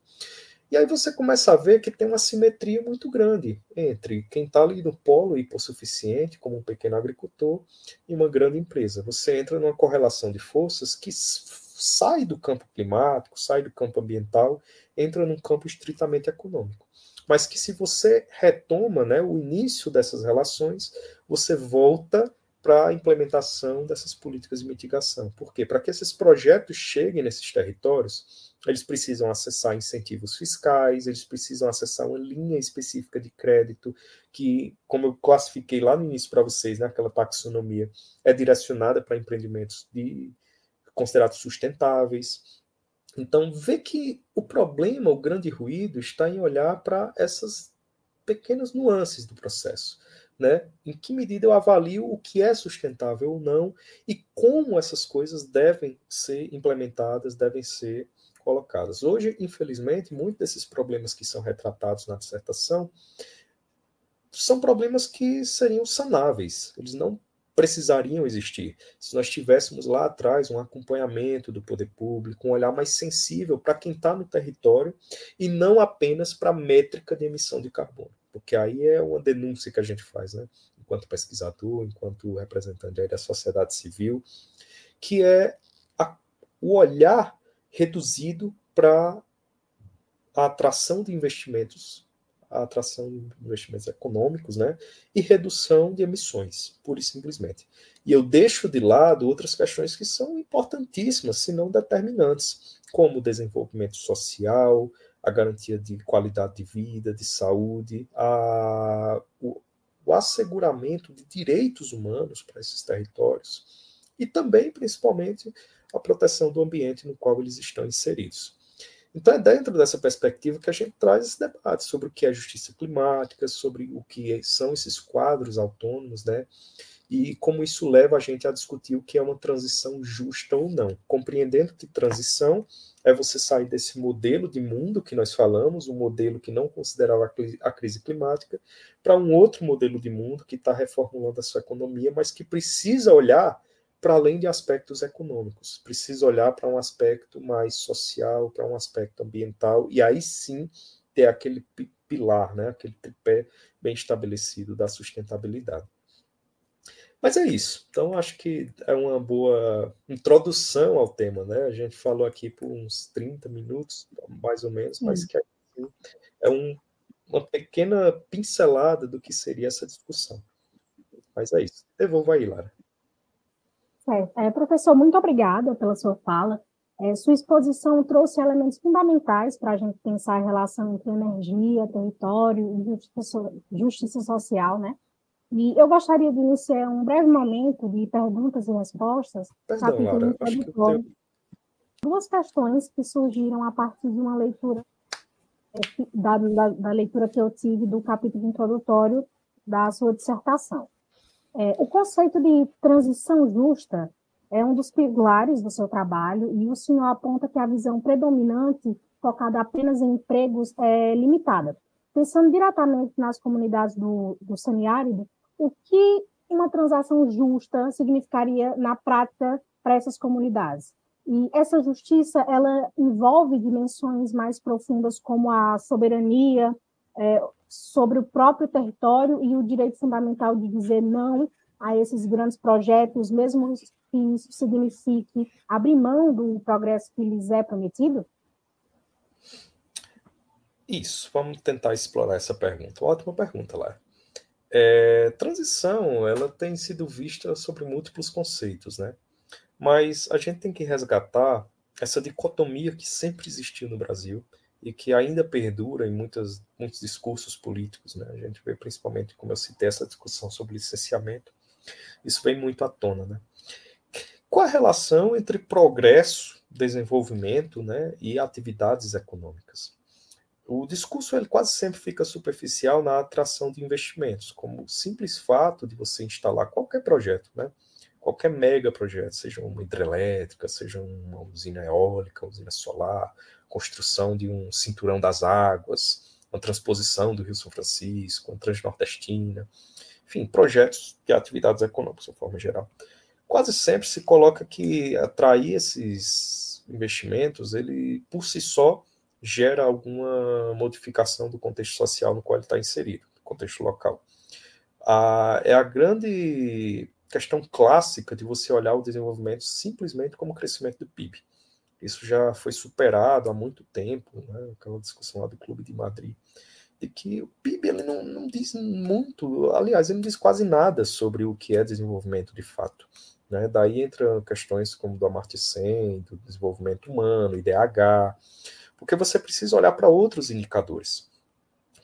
E aí você começa a ver que tem uma simetria muito grande entre quem está ali no polo hipossuficiente, como um pequeno agricultor, e uma grande empresa. Você entra numa correlação de forças que sai do campo climático, sai do campo ambiental, entra num campo estritamente econômico. Mas que se você retoma, né, o início dessas relações, você volta para a implementação dessas políticas de mitigação. Por quê? Para que esses projetos cheguem nesses territórios, eles precisam acessar incentivos fiscais, eles precisam acessar uma linha específica de crédito que, como eu classifiquei lá no início para vocês, naquela taxonomia, é direcionada para empreendimentos considerados sustentáveis. Então, vê que o problema, o grande ruído, está em olhar para essas pequenas nuances do processo. Né? Em que medida eu avalio o que é sustentável ou não e como essas coisas devem ser implementadas, devem ser colocadas. Hoje, infelizmente, muitos desses problemas que são retratados na dissertação são problemas que seriam sanáveis, eles não precisariam existir. Se nós tivéssemos lá atrás um acompanhamento do poder público, um olhar mais sensível para quem está no território e não apenas para a métrica de emissão de carbono, porque aí é uma denúncia que a gente faz, né? Enquanto pesquisador, enquanto representante aí da sociedade civil, que é o olhar reduzido para a atração de investimentos, a atração de investimentos econômicos, né, e redução de emissões, pura e simplesmente. E eu deixo de lado outras questões que são importantíssimas, se não determinantes, como o desenvolvimento social, a garantia de qualidade de vida, de saúde, o asseguramento de direitos humanos para esses territórios e também, principalmente, a proteção do ambiente no qual eles estão inseridos. Então é dentro dessa perspectiva que a gente traz esse debate sobre o que é justiça climática, sobre o que são esses quadros autônomos, né? E como isso leva a gente a discutir o que é uma transição justa ou não. Compreendendo que transição é você sair desse modelo de mundo que nós falamos, um modelo que não considerava a crise climática, para um outro modelo de mundo que está reformulando a sua economia, mas que precisa olhar para além de aspectos econômicos, precisa olhar para um aspecto mais social, para um aspecto ambiental, e aí sim ter aquele pilar, né, aquele tripé bem estabelecido da sustentabilidade. Mas é isso. Então, acho que é uma boa introdução ao tema, né? A gente falou aqui por uns 30 minutos, mais ou menos, mas que é uma pequena pincelada do que seria essa discussão. Mas é isso. Devolvo aí, Lara. Professor, muito obrigada pela sua fala. Sua exposição trouxe elementos fundamentais para a gente pensar a relação entre energia, território e justiça social, né? E eu gostaria de iniciar um breve momento de perguntas e respostas. Perdão, Lara, acho que eu tenho... Duas questões que surgiram a partir de uma leitura, da leitura que eu tive do capítulo introdutório da sua dissertação. O conceito de transição justa é um dos pilares do seu trabalho e o senhor aponta que a visão predominante, focada apenas em empregos, é limitada. Pensando diretamente nas comunidades do semiárido, o que uma transação justa significaria na prática para essas comunidades? E essa justiça, ela envolve dimensões mais profundas como a soberania sobre o próprio território e o direito fundamental de dizer não a esses grandes projetos, mesmo que isso signifique abrir mão do progresso que lhes é prometido? Isso, vamos tentar explorar essa pergunta. Ótima pergunta, Lara. Transição, ela tem sido vista sobre múltiplos conceitos, né? Mas a gente tem que resgatar essa dicotomia que sempre existiu no Brasil e que ainda perdura em muitos discursos políticos, né? A gente vê principalmente, como eu citei, essa discussão sobre licenciamento. Isso vem muito à tona, né? Qual a relação entre progresso, desenvolvimento, né, e atividades econômicas? O discurso ele quase sempre fica superficial na atração de investimentos, como o simples fato de você instalar qualquer projeto, né? Qualquer mega projeto, seja uma hidrelétrica, seja uma usina eólica, usina solar, construção de um cinturão das águas, uma transposição do Rio São Francisco, uma transnordestina, enfim, projetos de atividades econômicas, de forma geral. Quase sempre se coloca que atrair esses investimentos, ele, por si só, gera alguma modificação do contexto social no qual ele está inserido, no contexto local. É a grande questão clássica de você olhar o desenvolvimento simplesmente como crescimento do PIB. Isso já foi superado há muito tempo, né? Aquela discussão lá do Clube de Madrid, de que o PIB ele não diz muito, aliás, ele não diz quase nada sobre o que é desenvolvimento de fato. Né? Daí entram questões como do Amartya Sen, do desenvolvimento humano, IDH, porque você precisa olhar para outros indicadores.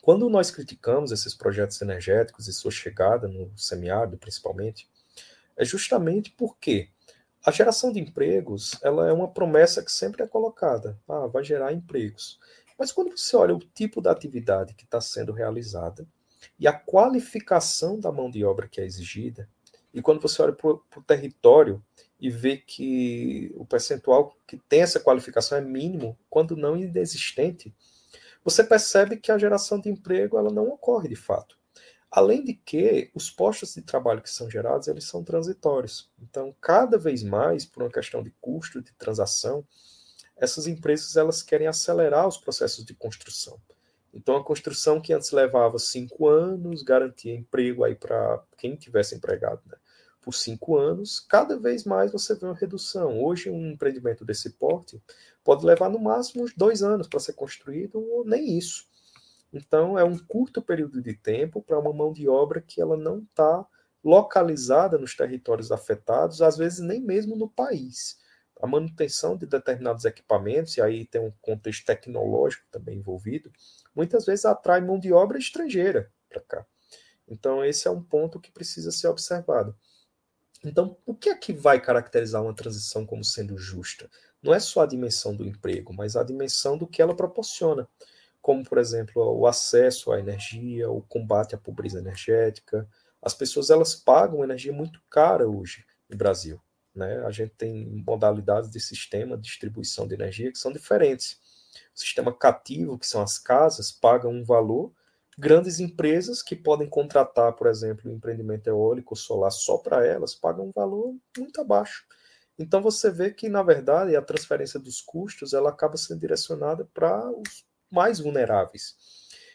Quando nós criticamos esses projetos energéticos e sua chegada no semiárido, principalmente, é justamente porque a geração de empregos ela é uma promessa que sempre é colocada. Vai gerar empregos. Mas quando você olha o tipo da atividade que está sendo realizada e a qualificação da mão de obra que é exigida, e quando você olha para o território e vê que o percentual que tem essa qualificação é mínimo, quando não inexistente, você percebe que a geração de emprego ela não ocorre de fato. Além de que os postos de trabalho que são gerados, eles são transitórios. Então, cada vez mais, por uma questão de custo de transação, essas empresas elas querem acelerar os processos de construção. Então, a construção que antes levava 5 anos, garantia emprego aí para quem tivesse empregado, né? Por 5 anos, cada vez mais você vê uma redução. Hoje, um empreendimento desse porte pode levar no máximo uns 2 anos para ser construído, ou nem isso. Então, é um curto período de tempo para uma mão de obra que ela não está localizada nos territórios afetados, às vezes nem mesmo no país. A manutenção de determinados equipamentos, e aí tem um contexto tecnológico também envolvido, muitas vezes atrai mão de obra estrangeira para cá. Então, esse é um ponto que precisa ser observado. Então, o que é que vai caracterizar uma transição como sendo justa? Não é só a dimensão do emprego, mas a dimensão do que ela proporciona, como, por exemplo, o acesso à energia, o combate à pobreza energética. As pessoas elas pagam energia muito cara hoje no Brasil, né? A gente tem modalidades de sistema de distribuição de energia que são diferentes. O sistema cativo, que são as casas, pagam um valor. Grandes empresas que podem contratar, por exemplo, um empreendimento eólico ou solar só para elas, pagam um valor muito abaixo. Então você vê que, na verdade, a transferência dos custos ela acaba sendo direcionada para os mais vulneráveis.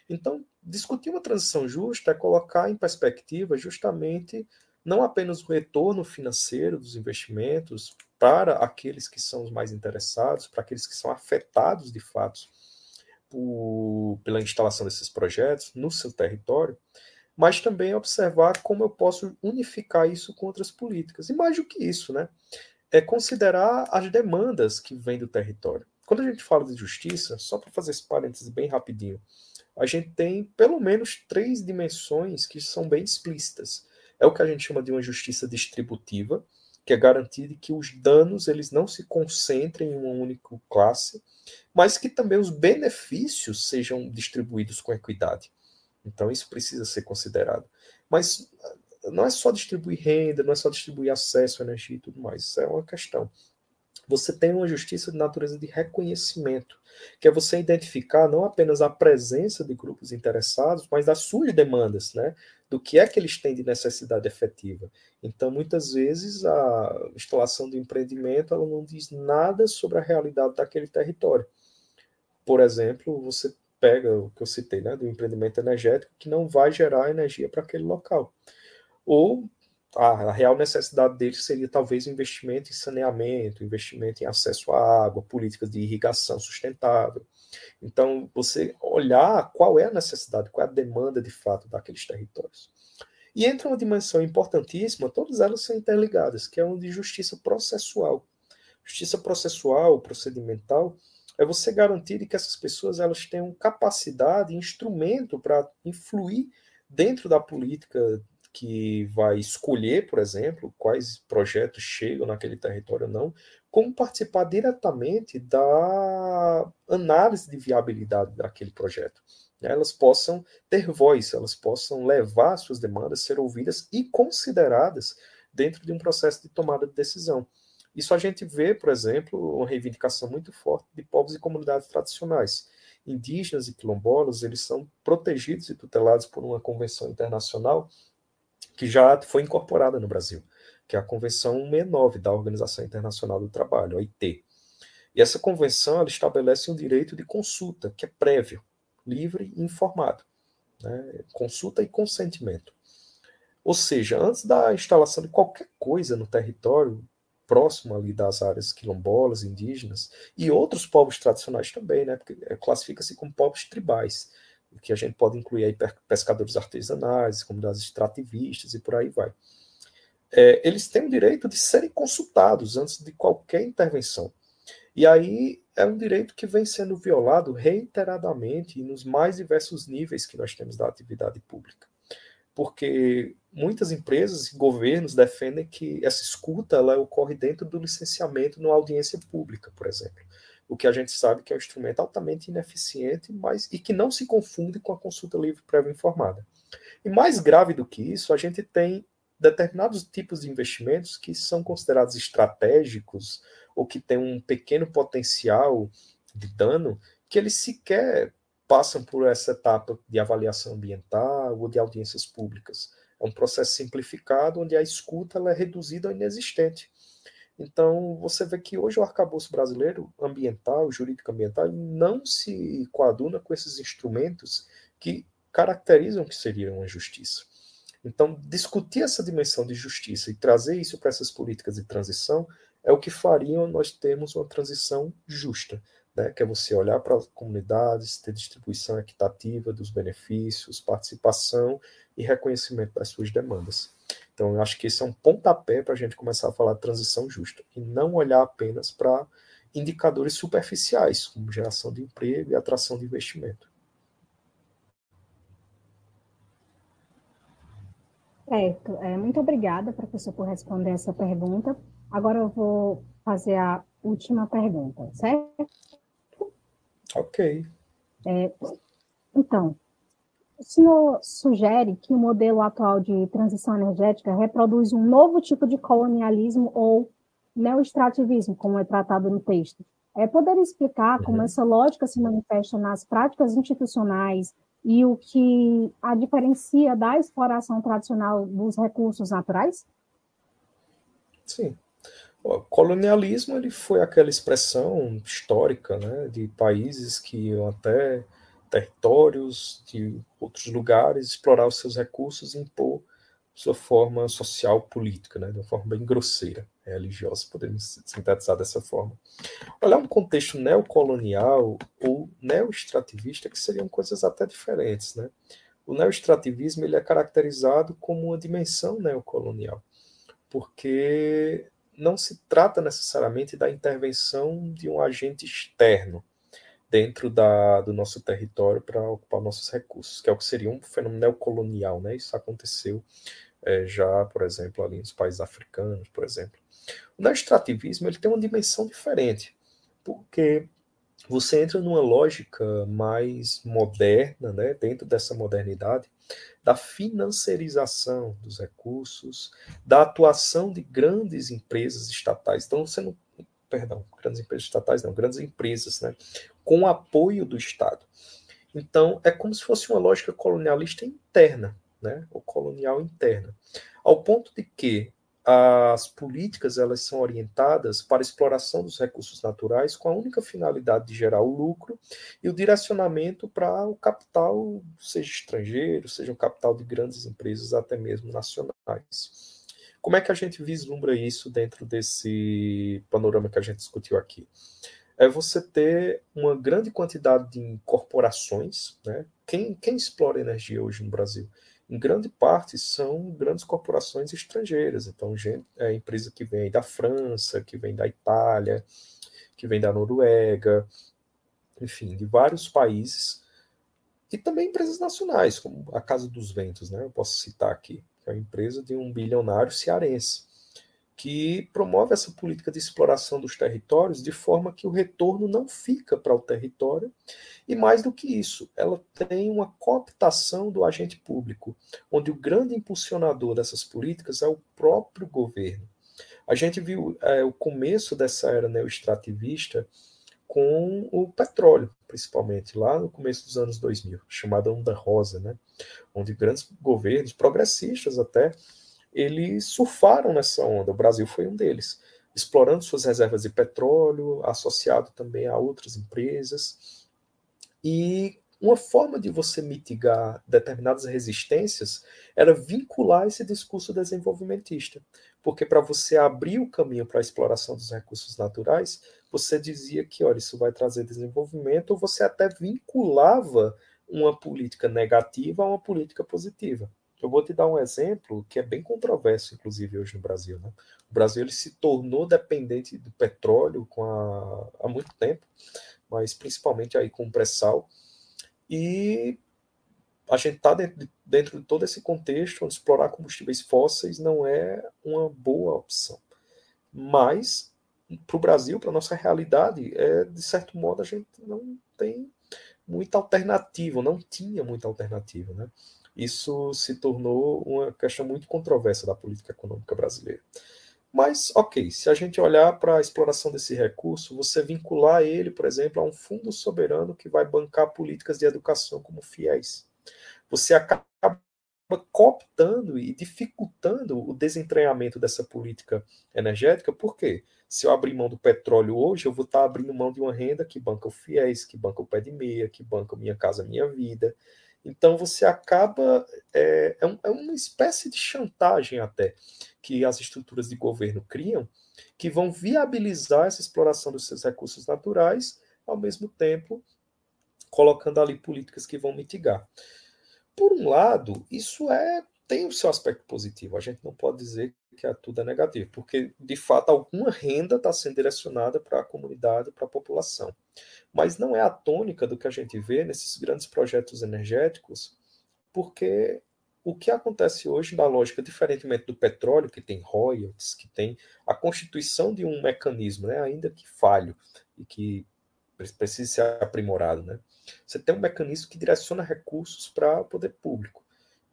Então, discutir uma transição justa é colocar em perspectiva justamente não apenas o retorno financeiro dos investimentos para aqueles que são os mais interessados, para aqueles que são afetados de fato pela instalação desses projetos no seu território, mas também observar como eu posso unificar isso com outras políticas. E mais do que isso, né? É considerar as demandas que vêm do território. Quando a gente fala de justiça, só para fazer esse parênteses bem rapidinho, a gente tem pelo menos 3 dimensões que são bem explícitas. É o que a gente chama de uma justiça distributiva, que é garantir que os danos eles não se concentrem em uma única classe, mas que também os benefícios sejam distribuídos com equidade. Então isso precisa ser considerado. Mas não é só distribuir renda, não é só distribuir acesso à energia e tudo mais. Isso é uma questão. Você tem uma justiça de natureza de reconhecimento, que é você identificar não apenas a presença de grupos interessados, mas das suas demandas, né? Do que é que eles têm de necessidade efetiva. Então, muitas vezes, a instalação do empreendimento ela não diz nada sobre a realidade daquele território. Por exemplo, você pega o que eu citei, né, do empreendimento energético, que não vai gerar energia para aquele local. Ou a real necessidade deles seria talvez um investimento em saneamento, investimento em acesso à água, políticas de irrigação sustentável. Então, você olhar qual é a necessidade, qual é a demanda de fato daqueles territórios. E entra uma dimensão importantíssima, todas elas são interligadas, que é uma de justiça processual. Justiça processual, procedimental, é você garantir que essas pessoas elas tenham capacidade, instrumento para influir dentro da política que vai escolher, por exemplo, quais projetos chegam naquele território ou não, como participar diretamente da análise de viabilidade daquele projeto. Elas possam ter voz, elas possam levar suas demandas, ser ouvidas e consideradas dentro de um processo de tomada de decisão. Isso a gente vê, por exemplo, uma reivindicação muito forte de povos e comunidades tradicionais. Indígenas e quilombolas, eles são protegidos e tutelados por uma convenção internacional que já foi incorporada no Brasil, que é a Convenção 169 da Organização Internacional do Trabalho, a OIT. E essa convenção ela estabelece um direito de consulta, que é prévio, livre e informado, né? Consulta e consentimento. Ou seja, antes da instalação de qualquer coisa no território próximo ali das áreas quilombolas, indígenas, e outros povos tradicionais também, né? Porque classifica-se como povos tribais, que a gente pode incluir aí pescadores artesanais, comunidades extrativistas e por aí vai. Eles têm o direito de serem consultados antes de qualquer intervenção. E aí é um direito que vem sendo violado reiteradamente e nos mais diversos níveis que nós temos da atividade pública. Porque muitas empresas e governos defendem que essa escuta ela ocorre dentro do licenciamento numa audiência pública, por exemplo. O que a gente sabe que é um instrumento altamente ineficiente, e que não se confunde com a consulta livre prévia informada. E mais grave do que isso, a gente tem determinados tipos de investimentos que são considerados estratégicos ou que têm um pequeno potencial de dano, que eles sequer passam por essa etapa de avaliação ambiental ou de audiências públicas. É um processo simplificado onde a escuta ela é reduzida ao inexistente. Então, você vê que hoje o arcabouço brasileiro ambiental, jurídico ambiental, não se coaduna com esses instrumentos que caracterizam o que seria uma justiça. Então, discutir essa dimensão de justiça e trazer isso para essas políticas de transição é o que faria nós termos uma transição justa, né? Que é você olhar para as comunidades, ter distribuição equitativa dos benefícios, participação e reconhecimento das suas demandas. Então, eu acho que esse é um pontapé para a gente começar a falar de transição justa e não olhar apenas para indicadores superficiais, como geração de emprego e atração de investimento. Certo. Muito obrigada, professor, por responder essa pergunta. Agora eu vou fazer a última pergunta, certo? Ok. Então, o senhor sugere que o modelo atual de transição energética reproduz um novo tipo de colonialismo ou neoextrativismo, como é tratado no texto. Poderia explicar como essa lógica se manifesta nas práticas institucionais e o que a diferencia da exploração tradicional dos recursos naturais? Sim. O colonialismo ele foi aquela expressão histórica, né, de países que iam até territórios de outros lugares, explorar os seus recursos e impor sua forma social política, né, de uma forma bem grosseira, religiosa, podemos sintetizar dessa forma. Olhar um contexto neocolonial ou neoextrativista, que seriam coisas até diferentes, né? O neoextrativismo ele é caracterizado como uma dimensão neocolonial, porque não se trata necessariamente da intervenção de um agente externo dentro do nosso território para ocupar nossos recursos, que é o que seria um fenômeno neocolonial, né? Isso aconteceu já, por exemplo, ali nos países africanos, por exemplo. O neoextrativismo ele tem uma dimensão diferente, porque você entra numa lógica mais moderna, né, dentro dessa modernidade, da financiarização dos recursos, da atuação de grandes empresas estatais. Então, você não. Perdão, grandes empresas estatais não, grandes empresas, né, com apoio do Estado. Então, é como se fosse uma lógica colonialista interna, né, ou colonial interna, ao ponto de que as políticas elas são orientadas para a exploração dos recursos naturais com a única finalidade de gerar o lucro e o direcionamento para o capital, seja estrangeiro, seja o capital de grandes empresas, até mesmo nacionais. Como é que a gente vislumbra isso dentro desse panorama que a gente discutiu aqui? É você ter uma grande quantidade de corporações, né? Quem explora energia hoje no Brasil? Em grande parte são grandes corporações estrangeiras. Então, empresa que vem da França, que vem da Itália, que vem da Noruega, enfim, de vários países. E também empresas nacionais, como a Casa dos Ventos, né? Eu posso citar aqui, que é uma empresa de um bilionário cearense, que promove essa política de exploração dos territórios de forma que o retorno não fica para o território, e mais do que isso, ela tem uma cooptação do agente público, onde o grande impulsionador dessas políticas é o próprio governo. A gente viu o começo dessa era neoextrativista com o petróleo, principalmente, lá no começo dos anos 2000, chamada Onda Rosa, né? Onde grandes governos, progressistas até, eles surfaram nessa onda. O Brasil foi um deles, explorando suas reservas de petróleo, associado também a outras empresas. E uma forma de você mitigar determinadas resistências era vincular esse discurso desenvolvimentista. Porque para você abrir o caminho para a exploração dos recursos naturais, você dizia que, olha, isso vai trazer desenvolvimento, ou você até vinculava uma política negativa a uma política positiva. Eu vou te dar um exemplo que é bem controverso, inclusive, hoje no Brasil, né? O Brasil ele se tornou dependente do petróleo há muito tempo, mas principalmente aí com o pré-sal. E a gente está dentro de todo esse contexto onde explorar combustíveis fósseis não é uma boa opção. Mas, para o Brasil, para a nossa realidade, de certo modo, a gente não tem muita alternativa, não tinha muita alternativa, né? isso se tornou uma questão muito controversa da política econômica brasileira. Mas, ok, se a gente olhar para a exploração desse recurso, você vincular ele, por exemplo, a um fundo soberano que vai bancar políticas de educação como FIES, você acaba cooptando e dificultando o desentranhamento dessa política energética. Por quê? Se eu abrir mão do petróleo hoje, eu vou estar abrindo mão de uma renda que banca o FIES, que banca o pé de meia, que banca o Minha Casa Minha Vida. Então você acaba, é uma espécie de chantagem até, que as estruturas de governo criam, que vão viabilizar essa exploração dos seus recursos naturais, ao mesmo tempo colocando ali políticas que vão mitigar. Por um lado, isso tem o seu aspecto positivo. A gente não pode dizer que tudo é negativo, porque, de fato, alguma renda está sendo direcionada para a comunidade, para a população. Mas não é a tônica do que a gente vê nesses grandes projetos energéticos, porque o que acontece hoje na lógica, diferentemente do petróleo, que tem royalties, que tem a constituição de um mecanismo, né, ainda que falho, e que precisa ser aprimorado, né? Você tem um mecanismo que direciona recursos para o poder público.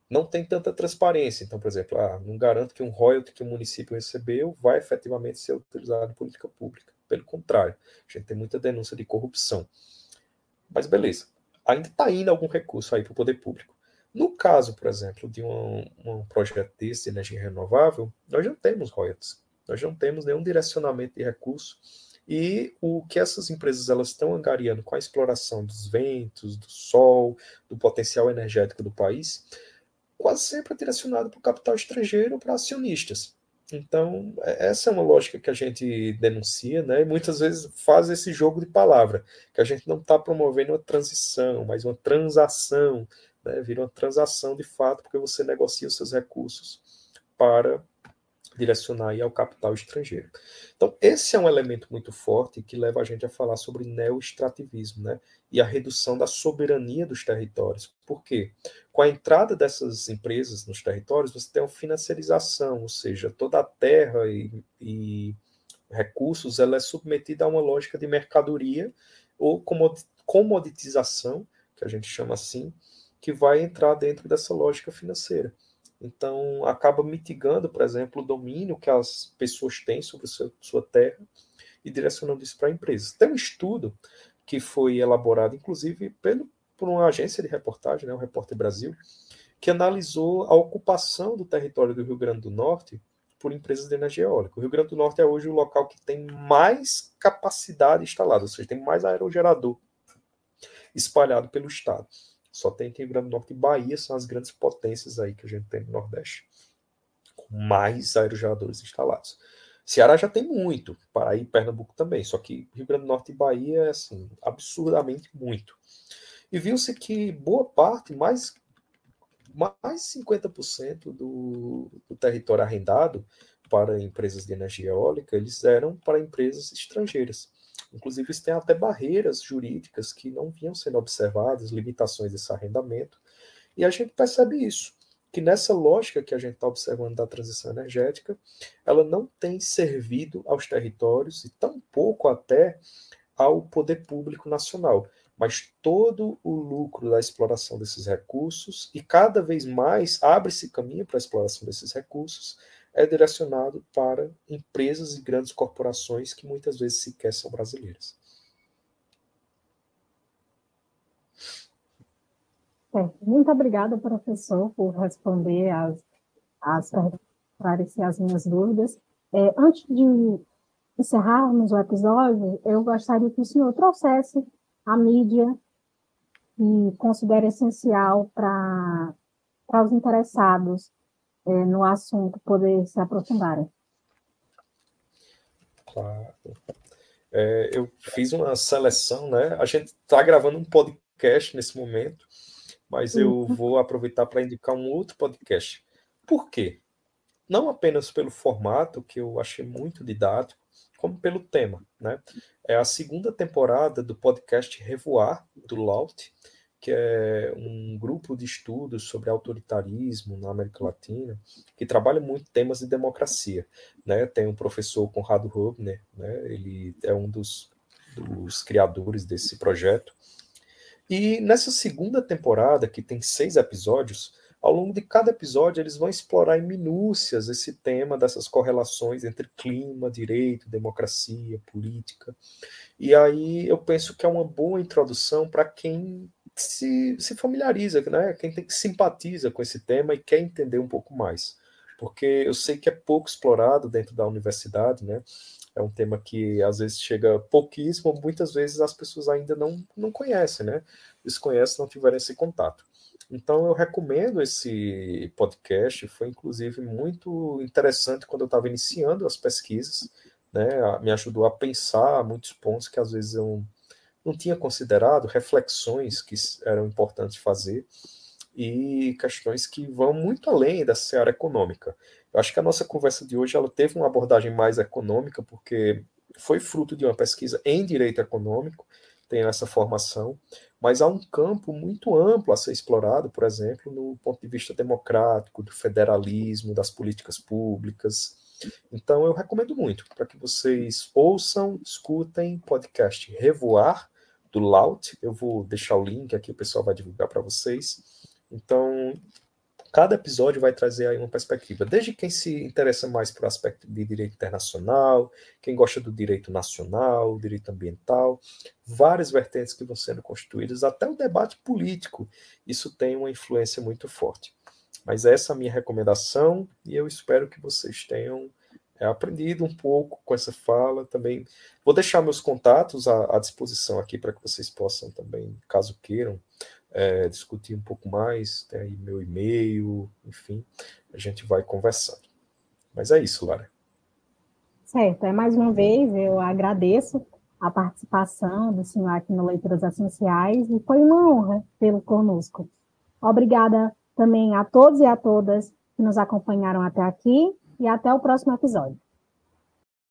Não tem tanta transparência. Então, por exemplo, não garanto que um royalty que o município recebeu vai efetivamente ser utilizado em política pública. Pelo contrário, a gente tem muita denúncia de corrupção. Mas beleza, ainda está indo algum recurso aí para o poder público. No caso, por exemplo, de um projeto desse de energia renovável, nós não temos royalties. Nós não temos nenhum direcionamento de recursos. E o que essas empresas elas estão angariando com a exploração dos ventos, do sol, do potencial energético do país, quase sempre é direcionado para o capital estrangeiro, para acionistas. Então, essa é uma lógica que a gente denuncia, né? E muitas vezes faz esse jogo de palavra, que a gente não está promovendo uma transição, mas uma transação, né? Vira uma transação de fato, porque você negocia os seus recursos para direcionar aí ao capital estrangeiro. Então, esse é um elemento muito forte que leva a gente a falar sobre neoextrativismo, né? E a redução da soberania dos territórios. Por quê? Com a entrada dessas empresas nos territórios, você tem uma financiarização, ou seja, toda a terra e recursos ela é submetida a uma lógica de mercadoria ou comoditização, que a gente chama assim, que vai entrar dentro dessa lógica financeira. Então, acaba mitigando, por exemplo, o domínio que as pessoas têm sobre sua terra e direcionando isso para empresas. Tem um estudo que foi elaborado, inclusive, por uma agência de reportagem, né, o Repórter Brasil, que analisou a ocupação do território do Rio Grande do Norte por empresas de energia eólica. O Rio Grande do Norte é hoje o local que tem mais capacidade instalada, ou seja, tem mais aerogerador espalhado pelo estado. Só tem que Rio Grande do Norte e Bahia são as grandes potências aí que a gente tem no Nordeste, com mais aerogeradores instalados. Ceará já tem muito, Paraíba e Pernambuco também, só que Rio Grande do Norte e Bahia é assim, absurdamente muito. E viu-se que boa parte, mais 50% do território arrendado para empresas de energia eólica, eles eram para empresas estrangeiras. Inclusive, isso tem até barreiras jurídicas que não vinham sendo observadas, limitações desse arrendamento. E a gente percebe isso, que nessa lógica que a gente está observando da transição energética, ela não tem servido aos territórios e tampouco até ao poder público nacional. Mas todo o lucro da exploração desses recursos, e cada vez mais abre-se caminho para a exploração desses recursos, é direcionado para empresas e grandes corporações que muitas vezes sequer são brasileiras. Muito obrigada, professor, por responder esclarecer as minhas dúvidas. Antes de encerrarmos o episódio, eu gostaria que o senhor trouxesse a mídia que considera essencial para os interessados no assunto poder se aprofundarem. Claro. Eu fiz uma seleção, né? A gente está gravando um podcast nesse momento, mas eu vou aproveitar para indicar um outro podcast. Por quê? Não apenas pelo formato, que eu achei muito didático, como pelo tema, né? É a segunda temporada do podcast Revoar, do Laut, que é um grupo de estudos sobre autoritarismo na América Latina, que trabalha muito temas de democracia, né? Tem o professor Conrado Hübner, né? Ele é um dos criadores desse projeto. E nessa segunda temporada, que tem 6 episódios, ao longo de cada episódio, eles vão explorar em minúcias esse tema dessas correlações entre clima, direito, democracia, política. E aí eu penso que é uma boa introdução para quem se familiariza, né? Quem tem que simpatiza com esse tema e quer entender um pouco mais. Porque eu sei que é pouco explorado dentro da universidade, né? É um tema que às vezes chega pouquíssimo, muitas vezes as pessoas ainda não conhecem, né? Desconhecem, não tiveram esse contato. Então eu recomendo esse podcast, foi inclusive muito interessante quando eu estava iniciando as pesquisas, né? Me ajudou a pensar muitos pontos que às vezes eu não tinha considerado, reflexões que eram importantes fazer e questões que vão muito além da seara econômica. Eu acho que a nossa conversa de hoje ela teve uma abordagem mais econômica, porque foi fruto de uma pesquisa em direito econômico, tenho essa formação, mas há um campo muito amplo a ser explorado, por exemplo, no ponto de vista democrático, do federalismo, das políticas públicas. Então, eu recomendo muito para que vocês ouçam, escutem podcast Revoar, do Laut. Eu vou deixar o link aqui, o pessoal vai divulgar para vocês. Então, cada episódio vai trazer aí uma perspectiva, desde quem se interessa mais por aspecto de direito internacional, quem gosta do direito nacional, direito ambiental, várias vertentes que vão sendo constituídas, até o debate político. Isso tem uma influência muito forte. Mas essa é a minha recomendação e eu espero que vocês tenham aprendido um pouco com essa fala. Também vou deixar meus contatos à disposição aqui para que vocês possam também, caso queiram, discutir um pouco mais, tem aí meu e-mail, enfim, a gente vai conversando. Mas é isso, Lara. Certo, mais uma vez eu agradeço a participação do senhor aqui no Leituras Essenciais e foi uma honra tê-lo conosco. Obrigada também a todos e a todas que nos acompanharam até aqui e até o próximo episódio.